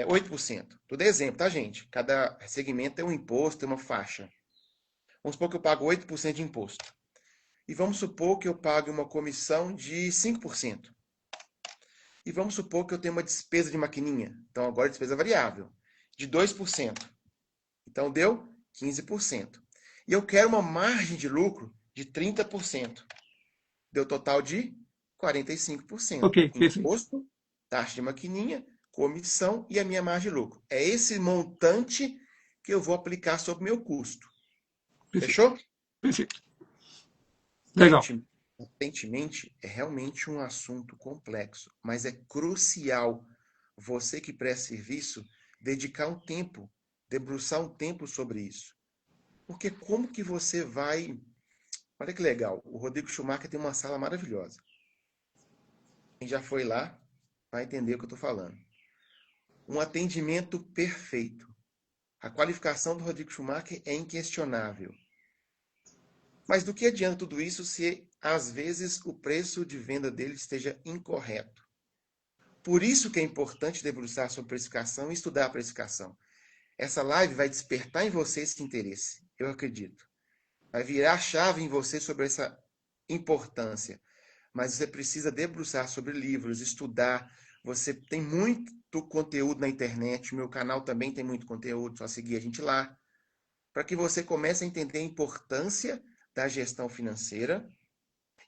8%. Tudo é exemplo, tá, gente? Cada segmento tem um imposto, tem uma faixa. Vamos supor que eu pago 8% de imposto. E vamos supor que eu pague uma comissão de 5%. E vamos supor que eu tenho uma despesa de maquininha. Então, agora despesa variável. De 2%. Então, deu 15%. E eu quero uma margem de lucro de 30%. Deu total de 45%. Ok, perfeito. Imposto, taxa de maquininha, comissão e a minha margem de lucro. É esse montante que eu vou aplicar sobre o meu custo. Perfeito. Fechou? Perfeito. Legal. Aparentemente, é realmente um assunto complexo, mas é crucial você que presta serviço dedicar um tempo, debruçar um tempo sobre isso. Porque como que você vai... Olha que legal, o Rodrigo Schumacher tem uma sala maravilhosa. Quem já foi lá vai entender o que eu estou falando. Um atendimento perfeito. A qualificação do Rodrigo Schumacher é inquestionável. Mas do que adianta tudo isso se, às vezes, o preço de venda dele esteja incorreto? Por isso que é importante debruçar sobre precificação e estudar a precificação. Essa live vai despertar em você esse interesse, eu acredito. Vai virar a chave em você sobre essa importância. Mas você precisa debruçar sobre livros, estudar. Você tem muito conteúdo na internet. O meu canal também tem muito conteúdo, só seguir a gente lá. Para que você comece a entender a importância da gestão financeira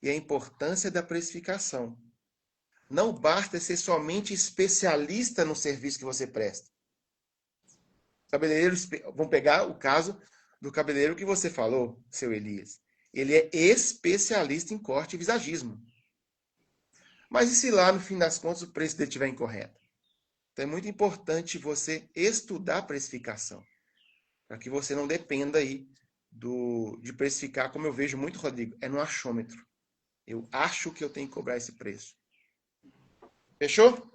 e a importância da precificação. Não basta ser somente especialista no serviço que você presta. Cabeleireiro, vamos pegar o caso do cabeleireiro que você falou, seu Elias. Ele é especialista em corte e visagismo. Mas e se lá, no fim das contas, o preço dele estiver incorreto? Então é muito importante você estudar a precificação, para que você não dependa aí de precificar, como eu vejo muito, Rodrigo, é no achômetro. Eu acho que eu tenho que cobrar esse preço. Fechou?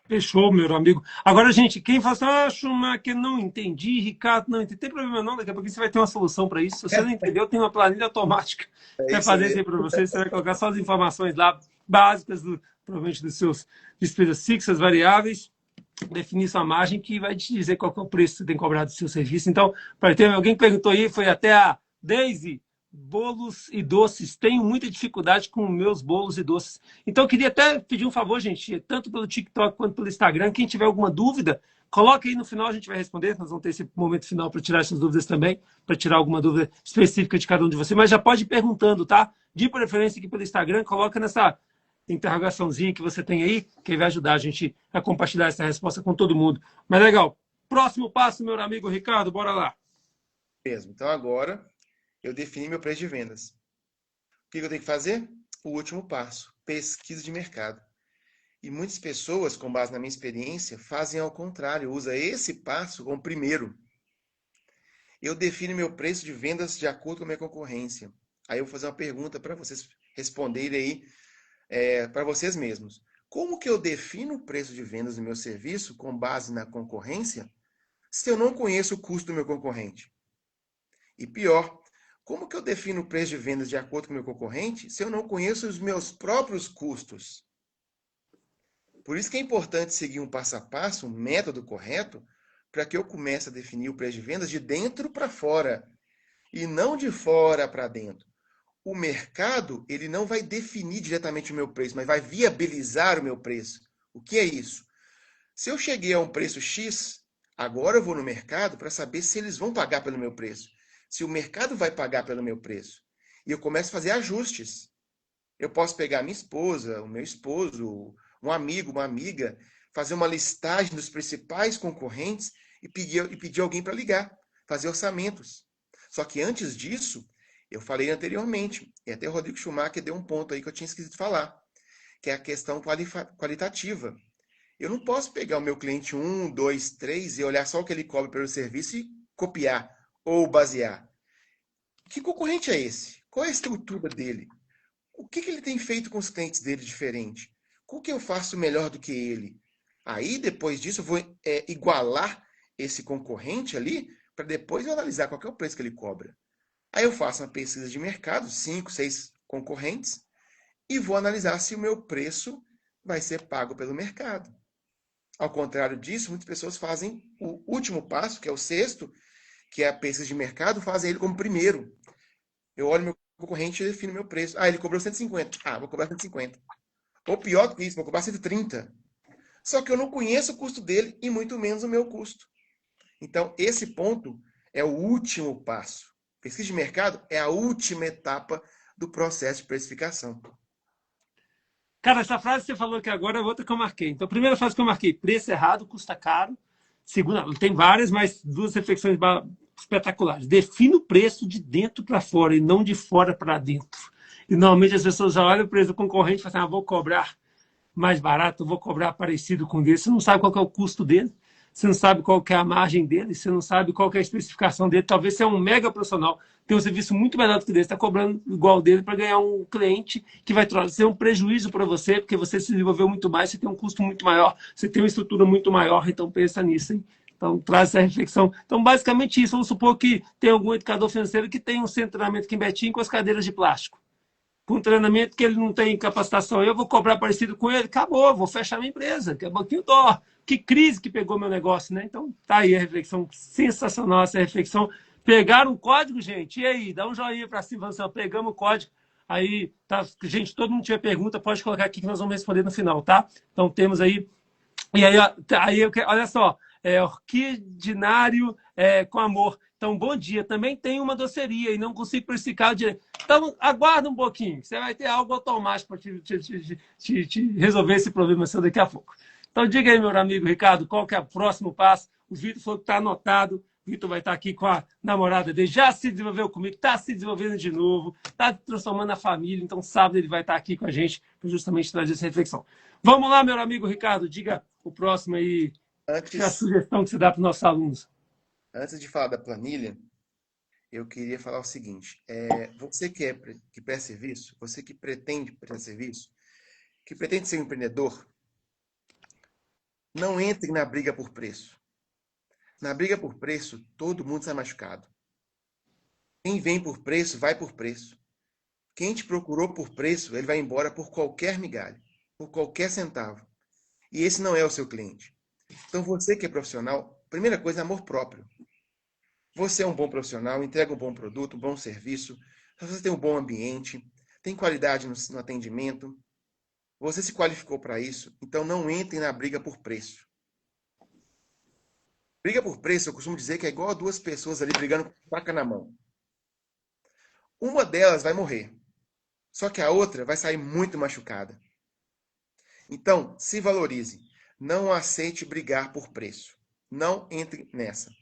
Fechou, meu amigo. Agora, gente, quem fala assim, Schumacher, não entendi, Ricardo, não entendi. Tem problema não, daqui a pouco você vai ter uma solução para isso. Se você não entendeu, tem uma planilha automática que É vai isso fazer isso aí mesmo. para você. Você vai colocar só as informações lá básicas, provavelmente dos seus despesas fixas, variáveis, definir sua margem, que vai te dizer qual que é o preço que você tem cobrado do seu serviço. Então, para ter alguém que perguntou aí, foi até a Daisy. Bolos e doces. Tenho muita dificuldade com meus bolos e doces. Então, eu queria até pedir um favor, gente, tanto pelo TikTok quanto pelo Instagram. Quem tiver alguma dúvida, coloque aí no final, a gente vai responder. Nós vamos ter esse momento final para tirar essas dúvidas também, para tirar alguma dúvida específica de cada um de vocês. Mas já pode ir perguntando, tá? De preferência aqui pelo Instagram, coloca nessa interrogaçãozinha que você tem aí, que vai ajudar a gente a compartilhar essa resposta com todo mundo. Mas legal. Próximo passo, meu amigo Ricardo, bora lá. Mesmo. Então agora eu defini meu preço de vendas. O que eu tenho que fazer? O último passo, pesquisa de mercado. E muitas pessoas, com base na minha experiência, fazem ao contrário, usa esse passo como primeiro. Eu defino meu preço de vendas de acordo com a minha concorrência. Aí eu vou fazer uma pergunta para vocês responderem aí, para vocês mesmos. Como que eu defino o preço de vendas do meu serviço com base na concorrência se eu não conheço o custo do meu concorrente? E pior, como que eu defino o preço de vendas de acordo com o meu concorrente se eu não conheço os meus próprios custos? Por isso que é importante seguir um passo a passo, um método correto, para que eu comece a definir o preço de vendas de dentro para fora e não de fora para dentro. O mercado, ele não vai definir diretamente o meu preço, mas vai viabilizar o meu preço. O que é isso? Se eu cheguei a um preço X, agora eu vou no mercado para saber se eles vão pagar pelo meu preço. Se o mercado vai pagar pelo meu preço. E eu começo a fazer ajustes. Eu posso pegar minha esposa, o meu esposo, um amigo, uma amiga, fazer uma listagem dos principais concorrentes e pedir alguém para ligar, fazer orçamentos. Só que antes disso, eu falei anteriormente, e até o Rodrigo Schumacher deu um ponto aí que eu tinha esquecido de falar, que é a questão qualitativa. Eu não posso pegar o meu cliente 1, 2, 3 e olhar só o que ele cobra pelo serviço e copiar ou basear. Que concorrente é esse? Qual é a estrutura dele? O que ele tem feito com os clientes dele diferente? O que eu faço melhor do que ele? Aí, depois disso, eu vou igualar esse concorrente ali para depois eu analisar qual é o preço que ele cobra. Aí eu faço uma pesquisa de mercado, 5, 6 concorrentes, e vou analisar se o meu preço vai ser pago pelo mercado. Ao contrário disso, muitas pessoas fazem o último passo, que é o sexto, que é a pesquisa de mercado, fazem ele como primeiro. Eu olho meu concorrente e defino meu preço. Ah, ele cobrou 150. Ah, vou cobrar 150. Ou pior do que isso, vou cobrar 130. Só que eu não conheço o custo dele e muito menos o meu custo. Então, esse ponto é o último passo. Pesquisa de mercado é a última etapa do processo de precificação. Cara, essa frase que você falou aqui agora é outra que eu marquei. Então, a primeira frase que eu marquei, preço errado, custa caro. Segunda, tem várias, mas duas reflexões espetaculares. Defina o preço de dentro para fora e não de fora para dentro. E normalmente as pessoas já olham o preço do concorrente e falam assim, vou cobrar mais barato, vou cobrar parecido com o dele. Você não sabe qual é o custo dele, você não sabe qual é a margem dele, você não sabe qual é a especificação dele. Talvez você é um mega profissional, tem um serviço muito melhor do que o dele, está cobrando igual dele para ganhar um cliente que vai trazer um prejuízo para você, porque você se desenvolveu muito mais, você tem um custo muito maior, você tem uma estrutura muito maior, então pensa nisso, hein? Então, traz essa reflexão. Então, basicamente isso. Vamos supor que tem algum educador financeiro que tem um centro de treinamento aqui em Betim com as cadeiras de plástico. Com um treinamento que ele não tem capacitação, eu vou cobrar parecido com ele, acabou, vou fechar minha empresa, que é banquinho dó. Que crise que pegou meu negócio, né? Então, tá aí a reflexão, sensacional essa reflexão. Pegaram o código, gente? E aí? Dá um joinha para cima, assim, ó, pegamos o código. Aí, tá, gente, todo mundo tiver pergunta, pode colocar aqui que nós vamos responder no final, tá? Então, temos aí. E aí, olha só, orquidinário com amor. Então, Então, bom dia. Também tem uma doceria e não consigo precificar direito. Então, aguarda um pouquinho. Você vai ter algo automático para te resolver esse problema seu daqui a pouco. Então, diga aí, meu amigo Ricardo, qual que é o próximo passo? O Vitor falou que está anotado. O Vitor vai estar aqui com a namorada dele. Já se desenvolveu comigo, está se desenvolvendo de novo, está transformando a família. Então, sábado ele vai estar aqui com a gente para justamente trazer essa reflexão. Vamos lá, meu amigo Ricardo. Diga o próximo aí. Que é a Antes, sugestão que você dá para os nossos alunos. antes de falar da planilha, eu queria falar o seguinte: você que presta serviço, você que pretende prestar serviço, que pretende ser um empreendedor, não entre na briga por preço. Na briga por preço, todo mundo sai machucado. Quem vem por preço, vai por preço. Quem te procurou por preço, ele vai embora por qualquer migalha, por qualquer centavo. E esse não é o seu cliente. Então, você que é profissional, primeira coisa é amor próprio. Você é um bom profissional, entrega um bom produto, um bom serviço, você tem um bom ambiente, tem qualidade no atendimento, você se qualificou para isso, então não entre na briga por preço. Briga por preço, eu costumo dizer que é igual a duas pessoas ali brigando com faca na mão. Uma delas vai morrer, só que a outra vai sair muito machucada. Então, se valorize. Não aceite brigar por preço. Não entre nessa.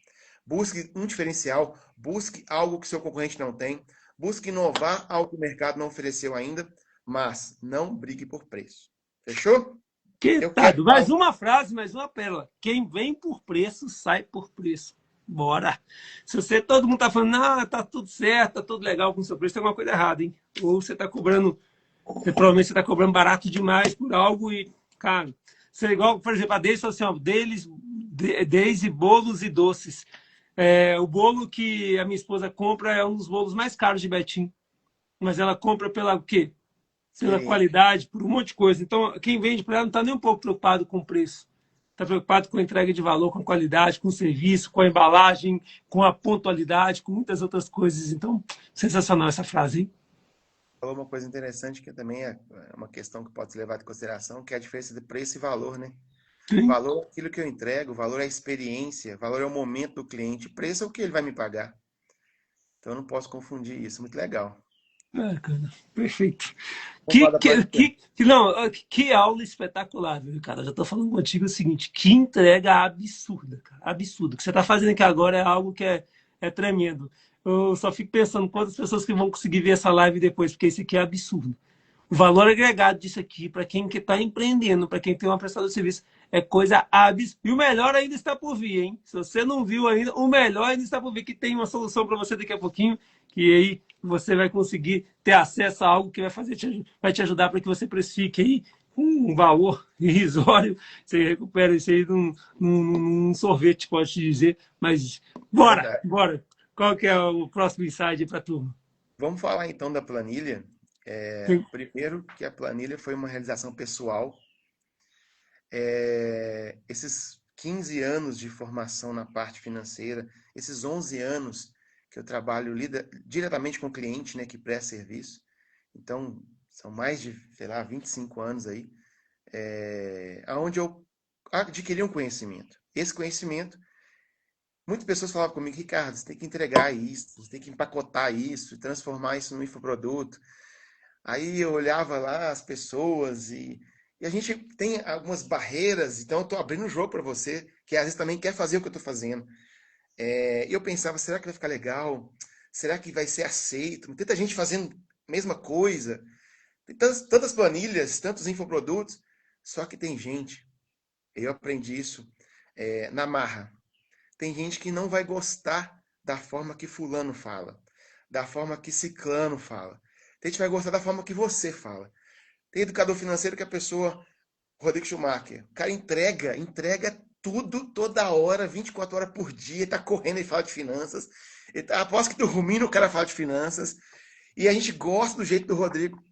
Busque um diferencial, busque algo que seu concorrente não tem, busque inovar algo que o mercado não ofereceu ainda, mas não brigue por preço. Fechou? Que Eu tá, quero mais uma frase, mais uma pérola. Quem vem por preço, sai por preço. Bora. Se você, todo mundo tá falando, não, tá tudo certo, tá tudo legal com o seu preço, tem alguma coisa errada, hein? Ou você tá cobrando, provavelmente você tá cobrando barato demais por algo e, cara, você é igual, por exemplo, a Deise falou assim, ó, Deise, bolos e doces. O bolo que a minha esposa compra é um dos bolos mais caros de Betim. Mas ela compra pela o quê? Pela experiência. qualidade, por um monte de coisa. Então, quem vende para ela não está nem um pouco preocupado com o preço. Está preocupado com a entrega de valor, com a qualidade, com o serviço, com a embalagem, com a pontualidade, com muitas outras coisas. Então, sensacional essa frase, hein? Falou uma coisa interessante que também é uma questão que pode ser levada em consideração, que é a diferença de preço e valor, né? Sim. Valor é aquilo que eu entrego, valor é a experiência, valor é o momento do cliente, preço é o que ele vai me pagar. Então eu não posso confundir isso. Muito legal. Bacana, perfeito. Vamos falar da planilha. Não, que aula espetacular, viu, cara? Eu já estou falando contigo o seguinte: que entrega absurda, cara. Absurda. O que você está fazendo aqui agora é algo que é tremendo. Eu só fico pensando quantas pessoas que vão conseguir ver essa live depois, porque isso aqui é absurdo. O valor agregado disso aqui, para quem que está empreendendo, para quem tem uma prestadora de serviço, é coisa absurda. E o melhor ainda está por vir, hein? Se você não viu ainda, o melhor ainda está por vir, que tem uma solução para você daqui a pouquinho, que aí você vai conseguir ter acesso a algo que vai te ajudar para que você precifique aí um valor irrisório. Você recupera isso aí num sorvete, pode te dizer. Mas bora, Verdade. bora. Qual que é o próximo insight para a turma? Vamos falar então da planilha. Primeiro que a planilha foi uma realização pessoal. Esses 15 anos de formação na parte financeira, esses 11 anos que eu trabalho diretamente com o cliente, né, que presta serviço. Então, são mais de, sei lá, 25 anos aí, onde eu adquiri um conhecimento. Esse conhecimento, muitas pessoas falavam comigo, Ricardo, você tem que entregar isso, você tem que empacotar isso, transformar isso num infoproduto. Aí eu olhava lá as pessoas e a gente tem algumas barreiras, então eu estou abrindo o jogo para você, que às vezes também quer fazer o que eu estou fazendo. E eu pensava, será que vai ficar legal? Será que vai ser aceito? Tanta gente fazendo a mesma coisa. Tem tantas planilhas, tantos infoprodutos, só que tem gente, eu aprendi isso na marra. Tem gente que não vai gostar da forma que fulano fala, da forma que ciclano fala. Tem gente que vai gostar da forma que você fala. Tem educador financeiro que a pessoa, Rodrigo Schumacher, o cara entrega tudo, toda hora, 24 horas por dia, ele tá correndo e fala de finanças. Aposto que dormindo o cara fala de finanças. E a gente gosta do jeito do Rodrigo.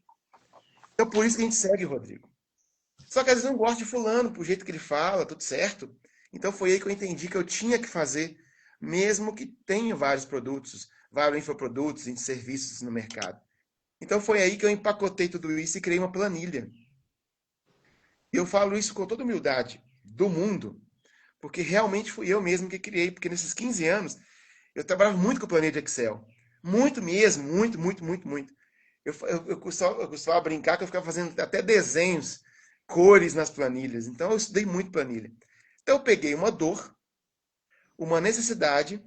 Então por isso que a gente segue o Rodrigo. Só que às vezes não gosta de fulano, por jeito que ele fala, tudo certo. Então foi aí que eu entendi que eu tinha que fazer, mesmo que tenha vários produtos, vários infoprodutos e serviços no mercado. Então foi aí que eu empacotei tudo isso e criei uma planilha. E eu falo isso com toda humildade do mundo, porque realmente fui eu mesmo que criei, porque nesses 15 anos Eu trabalhava muito com planilha de Excel. Muito mesmo, muito, muito, muito, muito. Eu costumava brincar que eu ficava fazendo até desenhos, cores nas planilhas. Então eu estudei muito planilha. Então eu peguei uma dor, uma necessidade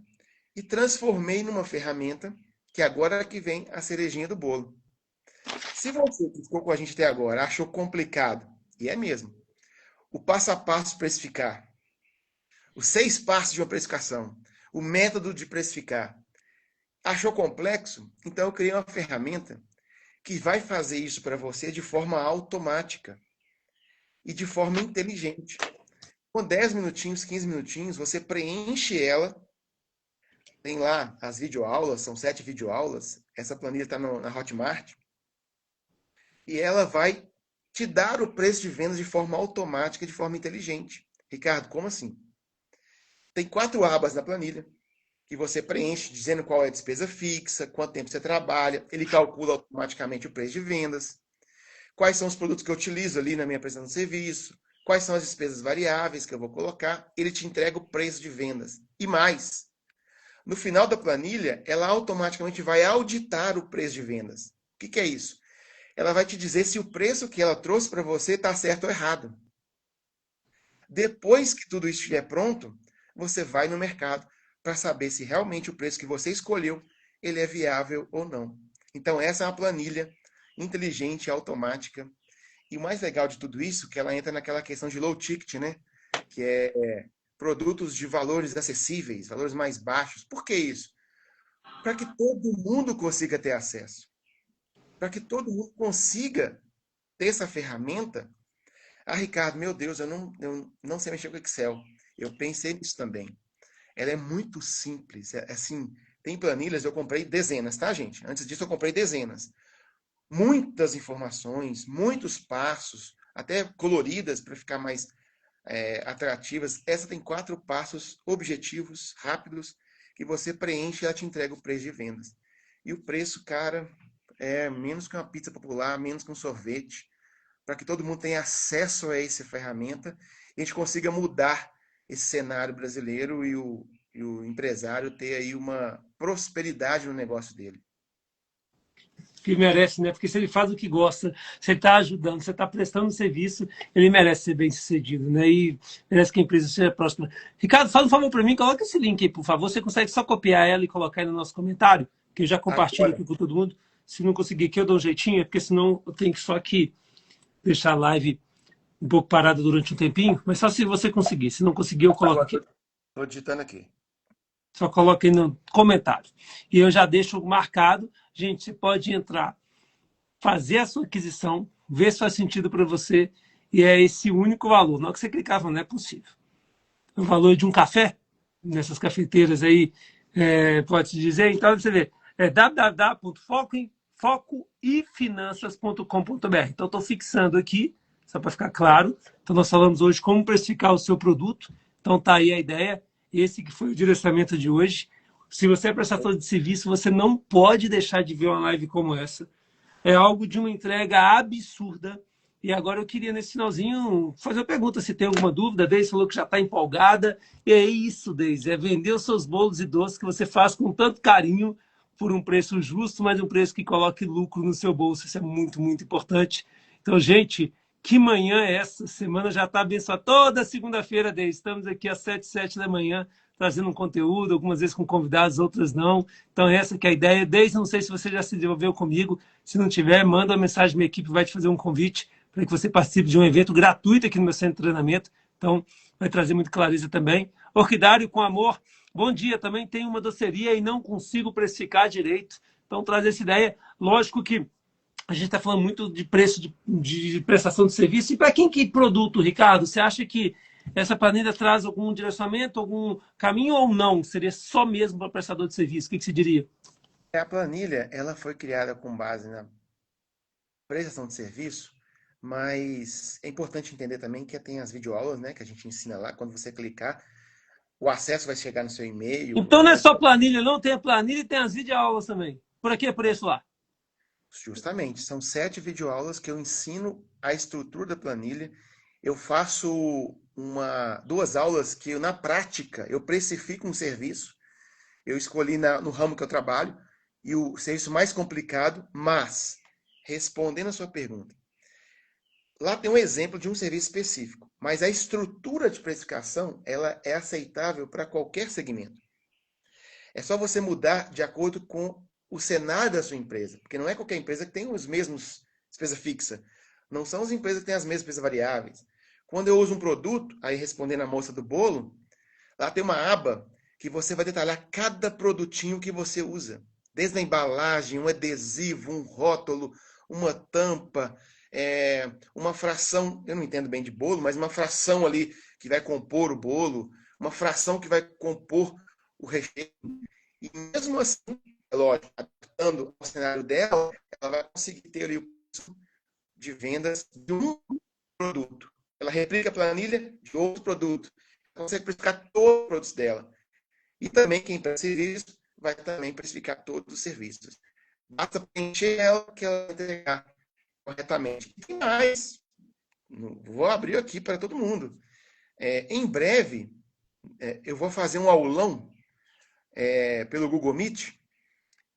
e transformei numa ferramenta que agora é que vem a cerejinha do bolo. Se você que ficou com a gente até agora achou complicado, e é mesmo, o passo a passo precificar, os 6 passos de uma precificação, o método de precificar, achou complexo? Então eu criei uma ferramenta que vai fazer isso para você de forma automática e de forma inteligente. Com 10 minutinhos, 15 minutinhos, você preenche ela. Tem lá as videoaulas, são 7 videoaulas. Essa planilha está na Hotmart. E ela vai te dar o preço de vendas de forma automática, de forma inteligente. Ricardo, como assim? Tem 4 abas na planilha que você preenche dizendo qual é a despesa fixa, quanto tempo você trabalha. Ele calcula automaticamente o preço de vendas. Quais são os produtos que eu utilizo ali na minha prestação de serviço, quais são as despesas variáveis que eu vou colocar, ele te entrega o preço de vendas. E mais, no final da planilha, ela automaticamente vai auditar o preço de vendas. O que é isso? Ela vai te dizer se o preço que ela trouxe para você está certo ou errado. Depois que tudo isso estiver pronto, você vai no mercado para saber se realmente o preço que você escolheu ele é viável ou não. Então essa é uma planilha inteligente, automática. E o mais legal de tudo isso, que ela entra naquela questão de low ticket, né? Que é produtos de valores acessíveis, valores mais baixos. Por que isso? Para que todo mundo consiga ter acesso. Para que todo mundo consiga ter essa ferramenta. Ah, Ricardo, meu Deus, eu não sei mexer com Excel. Eu pensei nisso também. Ela é muito simples. Assim, tem planilhas, eu comprei dezenas, tá, gente? Antes disso, eu comprei dezenas. Muitas informações, muitos passos, até coloridas para ficar mais atrativas. Essa tem 4 passos objetivos, rápidos, que você preenche e ela te entrega o preço de vendas. E o preço, cara, é menos que uma pizza popular, menos que um sorvete, para que todo mundo tenha acesso a essa ferramenta e a gente consiga mudar esse cenário brasileiro e o empresário ter aí uma prosperidade no negócio dele. Que merece, né? Porque se ele faz o que gosta, você está ajudando, você está prestando serviço, ele merece ser bem sucedido, né? E merece que a empresa seja próxima. Ricardo, fala um favor para mim, coloca esse link aí, por favor. Você consegue só copiar ela e colocar aí no nosso comentário, que eu já compartilho Agora, aqui com todo mundo. Se não conseguir aqui, eu dou um jeitinho, porque senão eu tenho que só aqui deixar a live um pouco parada durante um tempinho, mas só se você conseguir. Se não conseguir, eu coloco agora aqui. estou digitando aqui. Só coloque aí no comentário. E eu já deixo marcado. Gente, você pode entrar, fazer a sua aquisição, ver se faz sentido para você, e é esse único valor. Na hora que você clicava, não é possível. O valor de um café, nessas cafeteiras aí, pode-se dizer. Então, você vê, é www.focoifinanças.com.br. Então, estou fixando aqui, só para ficar claro. Então, nós falamos hoje como precificar o seu produto. Então, tá aí a ideia. Esse que foi o direcionamento de hoje. Se você é prestador de serviço, você não pode deixar de ver uma live como essa. É algo de uma entrega absurda. E agora eu queria, nesse finalzinho, fazer uma pergunta se tem alguma dúvida. Deise falou que já está empolgada. E é isso, Deise, é vender os seus bolos e doces que você faz com tanto carinho por um preço justo, mas um preço que coloque lucro no seu bolso. Isso é muito, muito importante. Então, gente, que manhã é essa? Semana já está abençoada. Toda segunda-feira, Deise, estamos aqui às 7 da manhã, trazendo um conteúdo, algumas vezes com convidados, outras não. Então, essa que é a ideia. Deise, não sei se você já se desenvolveu comigo. Se não tiver, manda uma mensagem, minha equipe vai te fazer um convite para que você participe de um evento gratuito aqui no meu centro de treinamento. Então, vai trazer muito clareza também. Orquidário com amor. Bom dia, também tenho uma doceria e não consigo precificar direito. Então, traz essa ideia. Lógico que a gente está falando muito de preço de prestação de serviço. E para quem que produto, Ricardo? Você acha que essa planilha traz algum direcionamento, algum caminho ou não? Seria só mesmo para prestador de serviço? O que você diria? A planilha, ela foi criada com base na prestação de serviço, mas é importante entender também que tem as videoaulas, né, que a gente ensina lá, quando você clicar, o acesso vai chegar no seu e-mail, Então não é só planilha, não. Tem a planilha e tem as videoaulas também. Por aqui é preço lá. justamente, são 7 videoaulas que eu ensino a estrutura da planilha. Eu faço 2 aulas que na prática eu precifico um serviço. Eu escolhi no ramo que eu trabalho e o serviço mais complicado, mas, respondendo a sua pergunta, lá tem um exemplo de um serviço específico, mas a estrutura de precificação ela é aceitável para qualquer segmento. É só você mudar de acordo com o cenário da sua empresa, porque não é qualquer empresa que tem os mesmos despesa fixa. Não são as empresas que têm as mesmas despesas variáveis. Quando eu uso um produto, aí respondendo a moça do bolo, lá tem uma aba que você vai detalhar cada produtinho que você usa. Desde a embalagem, um adesivo, um rótulo, uma tampa, uma fração, eu não entendo bem de bolo, mas uma fração ali que vai compor o bolo, uma fração que vai compor o recheio. E mesmo assim, lógico, adaptando ao cenário dela, ela vai conseguir ter ali o preço de vendas de um produto. Ela replica a planilha de outro produto. Ela consegue precificar todos os produtos dela. E também quem presta serviço vai também precificar todos os serviços. Basta preencher ela que ela vai entregar corretamente. E tem mais. Vou abrir aqui para todo mundo. Em breve, eu vou fazer um aulão pelo Google Meet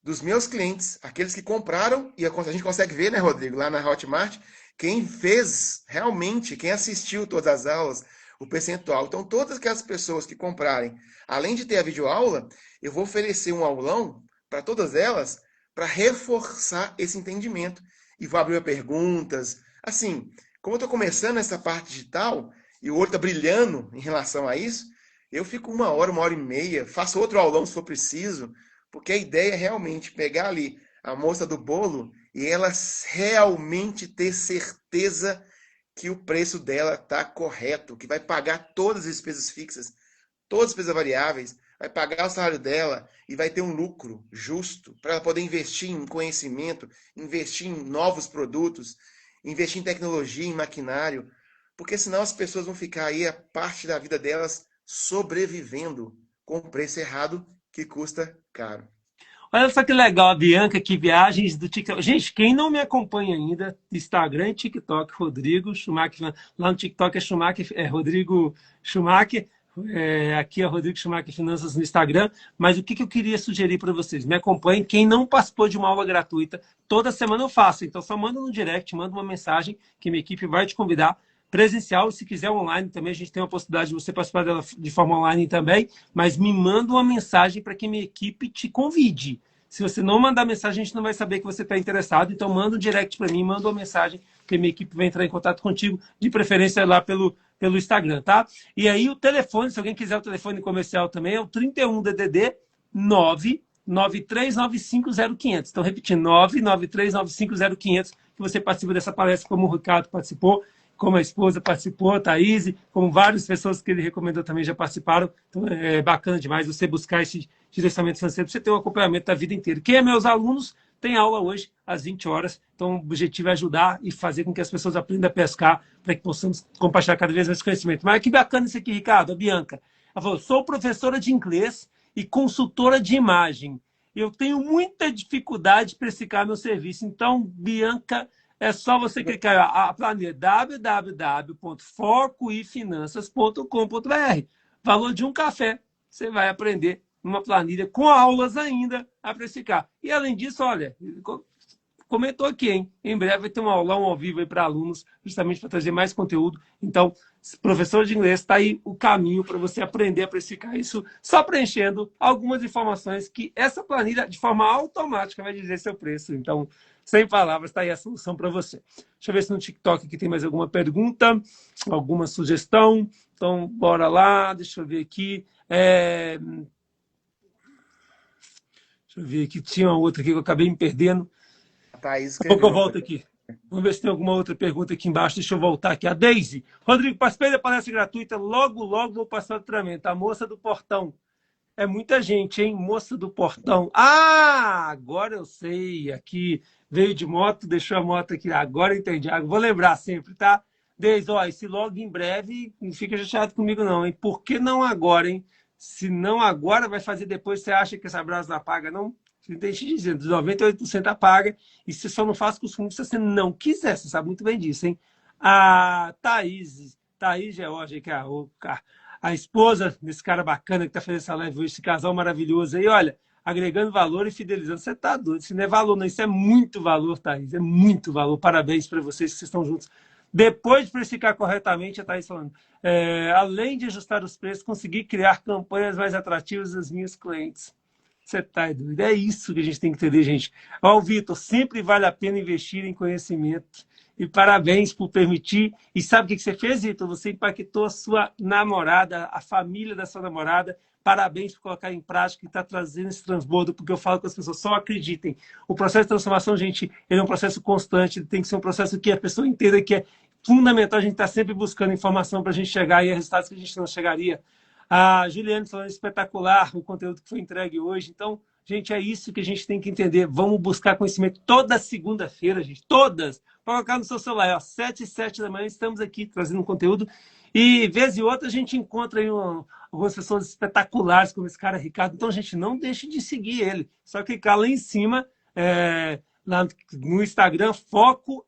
dos meus clientes, aqueles que compraram, e a gente consegue ver, né, Rodrigo, lá na Hotmart, quem fez realmente, quem assistiu todas as aulas, o percentual. Então, todas aquelas pessoas que comprarem, além de ter a videoaula, eu vou oferecer um aulão para todas elas, para reforçar esse entendimento. E vou abrir perguntas. Assim, como eu estou começando essa parte digital, e o olho está brilhando em relação a isso, eu fico 1 hora e meia, faço outro aulão se for preciso, porque a ideia é realmente pegar ali a moça do bolo e ela realmente ter certeza que o preço dela está correto, que vai pagar todas as despesas fixas, todas as despesas variáveis, vai pagar o salário dela e vai ter um lucro justo para ela poder investir em conhecimento, investir em novos produtos, investir em tecnologia, em maquinário, porque senão as pessoas vão ficar aí a parte da vida delas sobrevivendo com o preço errado que custa caro. Olha só que legal, a Bianca, que viagens do TikTok. Gente, quem não me acompanha ainda, Instagram e TikTok, Rodrigo Schumacher. Lá no TikTok é Schumacher, Rodrigo Schumacher. Aqui é Rodrigo Schumacher Finanças no Instagram. Mas o que eu queria sugerir para vocês? Me acompanhem. Quem não participou de uma aula gratuita, toda semana eu faço. Então só manda no direct, manda uma mensagem que minha equipe vai te convidar. Presencial, se quiser online também, a gente tem a possibilidade de você participar dela de forma online também, mas me manda uma mensagem para que minha equipe te convide. Se você não mandar mensagem, a gente não vai saber que você está interessado, então manda um direct para mim, manda uma mensagem, que minha equipe vai entrar em contato contigo, de preferência lá pelo Instagram, tá? E aí o telefone, se alguém quiser o telefone comercial também, é o 31 DDD 993950500. Então, repetindo, 993950500, que você participa dessa palestra, como o Ricardo participou, como a esposa participou, a Thaís, como várias pessoas que ele recomendou também já participaram. Então, é bacana demais você buscar esse direcionamento financeiro, você ter um acompanhamento da vida inteira. Quem é meus alunos, tem aula hoje às 20 horas. Então, o objetivo é ajudar e fazer com que as pessoas aprendam a pescar para que possamos compartilhar cada vez mais conhecimento. Mas que bacana isso aqui, Ricardo, a Bianca. Ela falou, sou professora de inglês e consultora de imagem. Eu tenho muita dificuldade de precificar meu serviço. Então, Bianca, é só você clicar a planilha www.forcoefinanças.com.br. Valor de um café. Você vai aprender numa planilha com aulas ainda a precificar. E além disso, olha, comentou aqui, hein? Em breve vai ter um aulão ao vivo aí para alunos, justamente para trazer mais conteúdo. Então, professor de inglês, está aí o caminho para você aprender a precificar isso, só preenchendo algumas informações que essa planilha, de forma automática, vai dizer seu preço. Então, sem palavras, está aí a solução para você. Deixa eu ver se no TikTok aqui tem mais alguma pergunta, alguma sugestão. Então, bora lá, deixa eu ver aqui. Deixa eu ver aqui, tinha uma outra aqui que eu acabei me perdendo. Thaís Pouco eu escreveu. volto aqui. Vamos ver se tem alguma outra pergunta aqui embaixo. Deixa eu voltar aqui. A Deise. Rodrigo, participei da palestra gratuita. Logo, logo vou passar o treinamento. A moça do portão. É muita gente, hein? Moça do portão. Ah, agora eu sei. Aqui veio de moto, deixou a moto aqui. Agora eu entendi. Vou lembrar sempre, tá? Deise, ó, esse logo em breve, não fica chateado comigo não, hein? Por que não agora, hein? Se não agora, vai fazer depois. Você acha que essa brasa não apaga, não? Tem te dizendo, 98% apaga, e você só não faz com os fundos se você não quiser, você sabe muito bem disso, hein? A Thaís Georgia, que é a esposa desse cara bacana que está fazendo essa live hoje, esse casal maravilhoso aí, olha, agregando valor e fidelizando. Você tá doido, isso não é valor, não, isso é muito valor, Thaís, é muito valor. Parabéns para vocês que vocês estão juntos. Depois de precificar corretamente, a Thaís falando, além de ajustar os preços, consegui criar campanhas mais atrativas às minhas clientes. Você tá doido. É isso que a gente tem que entender, gente. Ó, Vitor, sempre vale a pena investir em conhecimento. E parabéns por permitir. E sabe o que você fez, Vitor? Você impactou a sua namorada, a família da sua namorada. Parabéns por colocar em prática e estar trazendo esse transbordo, porque eu falo com as pessoas, só acreditem. O processo de transformação, gente, ele é um processo constante, ele tem que ser um processo que a pessoa entenda que é fundamental a gente estar sempre buscando informação para a gente chegar aí a resultados que a gente não chegaria. A Juliane falando espetacular o conteúdo que foi entregue hoje. Então, gente, é isso que a gente tem que entender. Vamos buscar conhecimento toda segunda-feira, gente. Todas. Pode colocar no seu celular, ó, 7 e 7 da manhã, estamos aqui trazendo conteúdo. E, vez e outra, a gente encontra aí algumas pessoas espetaculares, como esse cara Ricardo. Então, gente, não deixe de seguir ele. Só clicar lá em cima, lá no Instagram, Foco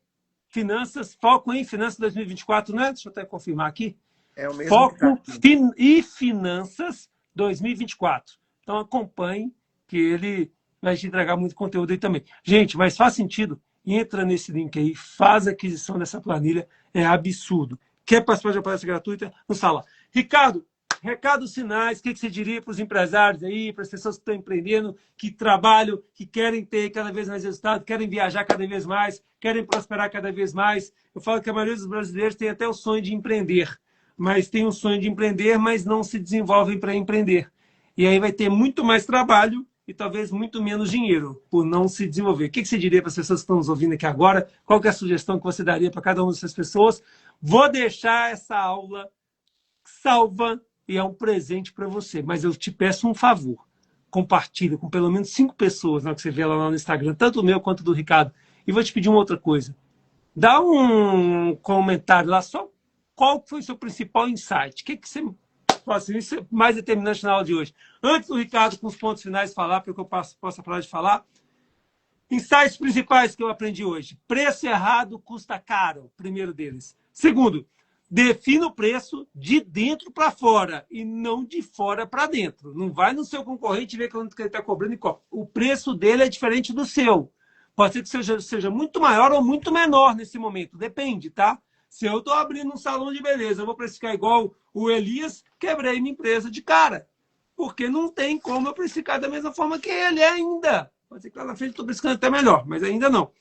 em Finanças 2024, né? Deixa eu até confirmar aqui. É o mesmo que tá Foco aqui. e Finanças 2024. Então acompanhe, que ele vai te entregar muito conteúdo aí também. Gente, mas faz sentido? Entra nesse link aí, faz a aquisição dessa planilha, é absurdo. Quer participar de uma palestra gratuita? Nos fala. Ricardo, recados finais, o que você diria para os empresários aí, para as pessoas que estão empreendendo, que trabalham, que querem ter cada vez mais resultado, querem viajar cada vez mais, querem prosperar cada vez mais? Eu falo que a maioria dos brasileiros tem até o sonho de empreender, mas tem o sonho de empreender, mas não se desenvolvem para empreender. E aí vai ter muito mais trabalho e talvez muito menos dinheiro por não se desenvolver. O que você diria para as pessoas que estão nos ouvindo aqui agora? Qual que é a sugestão que você daria para cada uma dessas pessoas? Vou deixar essa aula salva e é um presente para você, mas eu te peço um favor. Compartilha com pelo menos 5 pessoas que você vê lá no Instagram, tanto o meu quanto do Ricardo. E vou te pedir uma outra coisa. Dá um comentário lá só qual foi o seu principal insight? O que você assim, isso é mais determinante na aula de hoje. Antes do Ricardo, com os pontos finais, falar, para que eu possa parar de falar. Insights principais que eu aprendi hoje. Preço errado custa caro, primeiro deles. Segundo, defina o preço de dentro para fora e não de fora para dentro. Não vai no seu concorrente ver quanto que ele está cobrando e qual. O preço dele é diferente do seu. Pode ser que seja muito maior ou muito menor nesse momento. Depende, tá? Se eu estou abrindo um salão de beleza, eu vou precificar igual o Elias, quebrei minha empresa de cara. Porque não tem como eu precificar da mesma forma que ele ainda. Pode ser que lá na frente eu estou precificando até melhor, mas ainda não.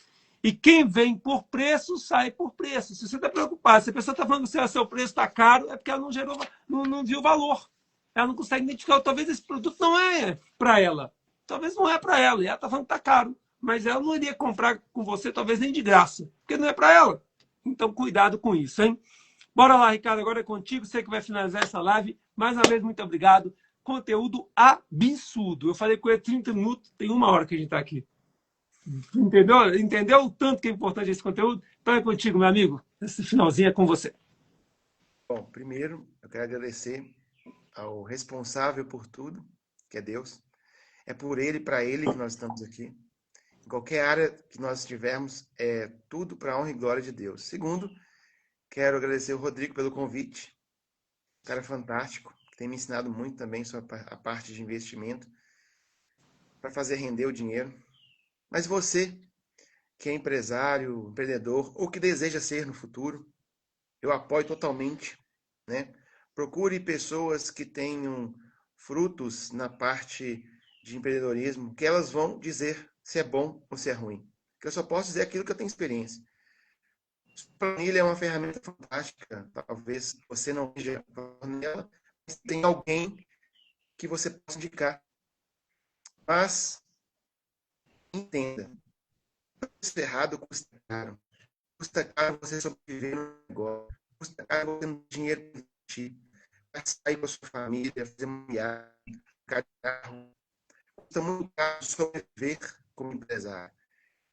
E quem vem por preço, sai por preço. Se você está preocupado, se a pessoa está falando que o seu preço está caro, é porque ela não viu o valor. Ela não consegue identificar. Talvez esse produto não é para ela. Talvez não é para ela. E ela está falando que está caro. Mas ela não iria comprar com você, talvez nem de graça. Porque não é para ela. Então, cuidado com isso, hein? Bora lá, Ricardo, agora é contigo. Você que vai finalizar essa live. Mais uma vez, muito obrigado. Conteúdo absurdo. Eu falei com ele 30 minutos, tem 1 hora que a gente está aqui. Entendeu? Entendeu o tanto que é importante esse conteúdo? Então é contigo, meu amigo. Esse finalzinho é com você. Bom, primeiro, eu quero agradecer ao responsável por tudo, que é Deus. É por Ele e para Ele que nós estamos aqui. Em qualquer área que nós estivermos, é tudo para a honra e glória de Deus. Segundo, quero agradecer o Rodrigo pelo convite. Um cara fantástico, que tem me ensinado muito também sobre a parte de investimento para fazer render o dinheiro. Mas você, que é empresário, empreendedor, ou que deseja ser no futuro, eu apoio totalmente, né? Procure pessoas que tenham frutos na parte de empreendedorismo, que elas vão dizer se é bom ou se é ruim. Que eu só posso dizer aquilo que eu tenho experiência. Planilha é uma ferramenta fantástica. Talvez você não esteja nela, mas tem alguém que você possa indicar. Mas entenda, custa errado, custa caro. Custa caro você sobreviver no negócio. Custa caro você não ter dinheiro para investir, para sair com a sua família, fazer uma viagem, ficar de carro. Custa muito caro sobreviver como empresário.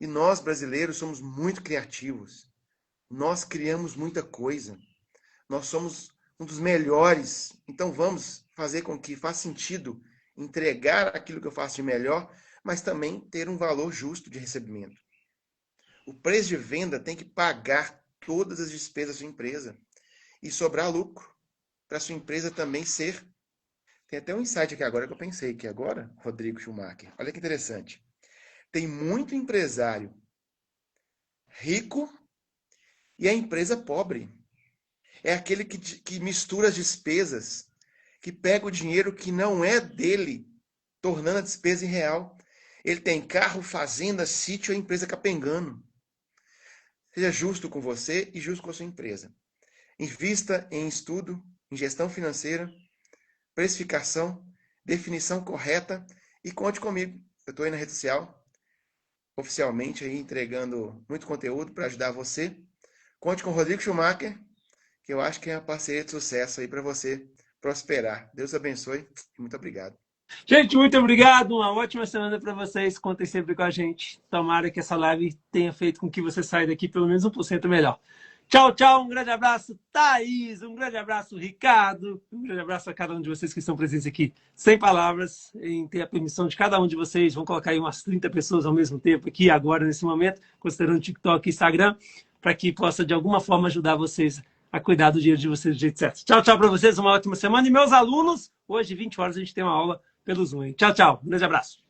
E nós, brasileiros, somos muito criativos. Nós criamos muita coisa. Nós somos um dos melhores. Então vamos fazer com que faça sentido entregar aquilo que eu faço de melhor, mas também ter um valor justo de recebimento. O preço de venda tem que pagar todas as despesas da sua empresa e sobrar lucro. para sua empresa também ser. Tem até um insight aqui agora que eu pensei que agora, Rodrigo Schumacher. Olha que interessante. Tem muito empresário rico e a empresa pobre. É aquele que mistura as despesas, que pega o dinheiro que não é dele, tornando a despesa irreal. Ele tem carro, fazenda, sítio, a empresa capengando. Seja justo com você e justo com a sua empresa. Invista em estudo, em gestão financeira, precificação, definição correta e conte comigo. Eu estou aí na rede social, oficialmente aí entregando muito conteúdo para ajudar você. Conte com o Rodrigo Schumacher, que eu acho que é uma parceria de sucesso aí para você prosperar. Deus abençoe e muito obrigado. Gente, muito obrigado. Uma ótima semana para vocês. Contem sempre com a gente. Tomara que essa live tenha feito com que você saia daqui pelo menos 1% melhor. Tchau, tchau. Um grande abraço, Thaís. Um grande abraço, Ricardo. Um grande abraço a cada um de vocês que estão presentes aqui. Sem palavras, em ter a permissão de cada um de vocês. Vamos colocar aí umas 30 pessoas ao mesmo tempo aqui, agora, nesse momento, considerando TikTok e Instagram, para que possa, de alguma forma, ajudar vocês a cuidar do dinheiro de vocês do jeito certo. Tchau, tchau para vocês. Uma ótima semana. E meus alunos, hoje, 20 horas, a gente tem uma aula pelo Zoom. Tchau, tchau. Um grande abraço.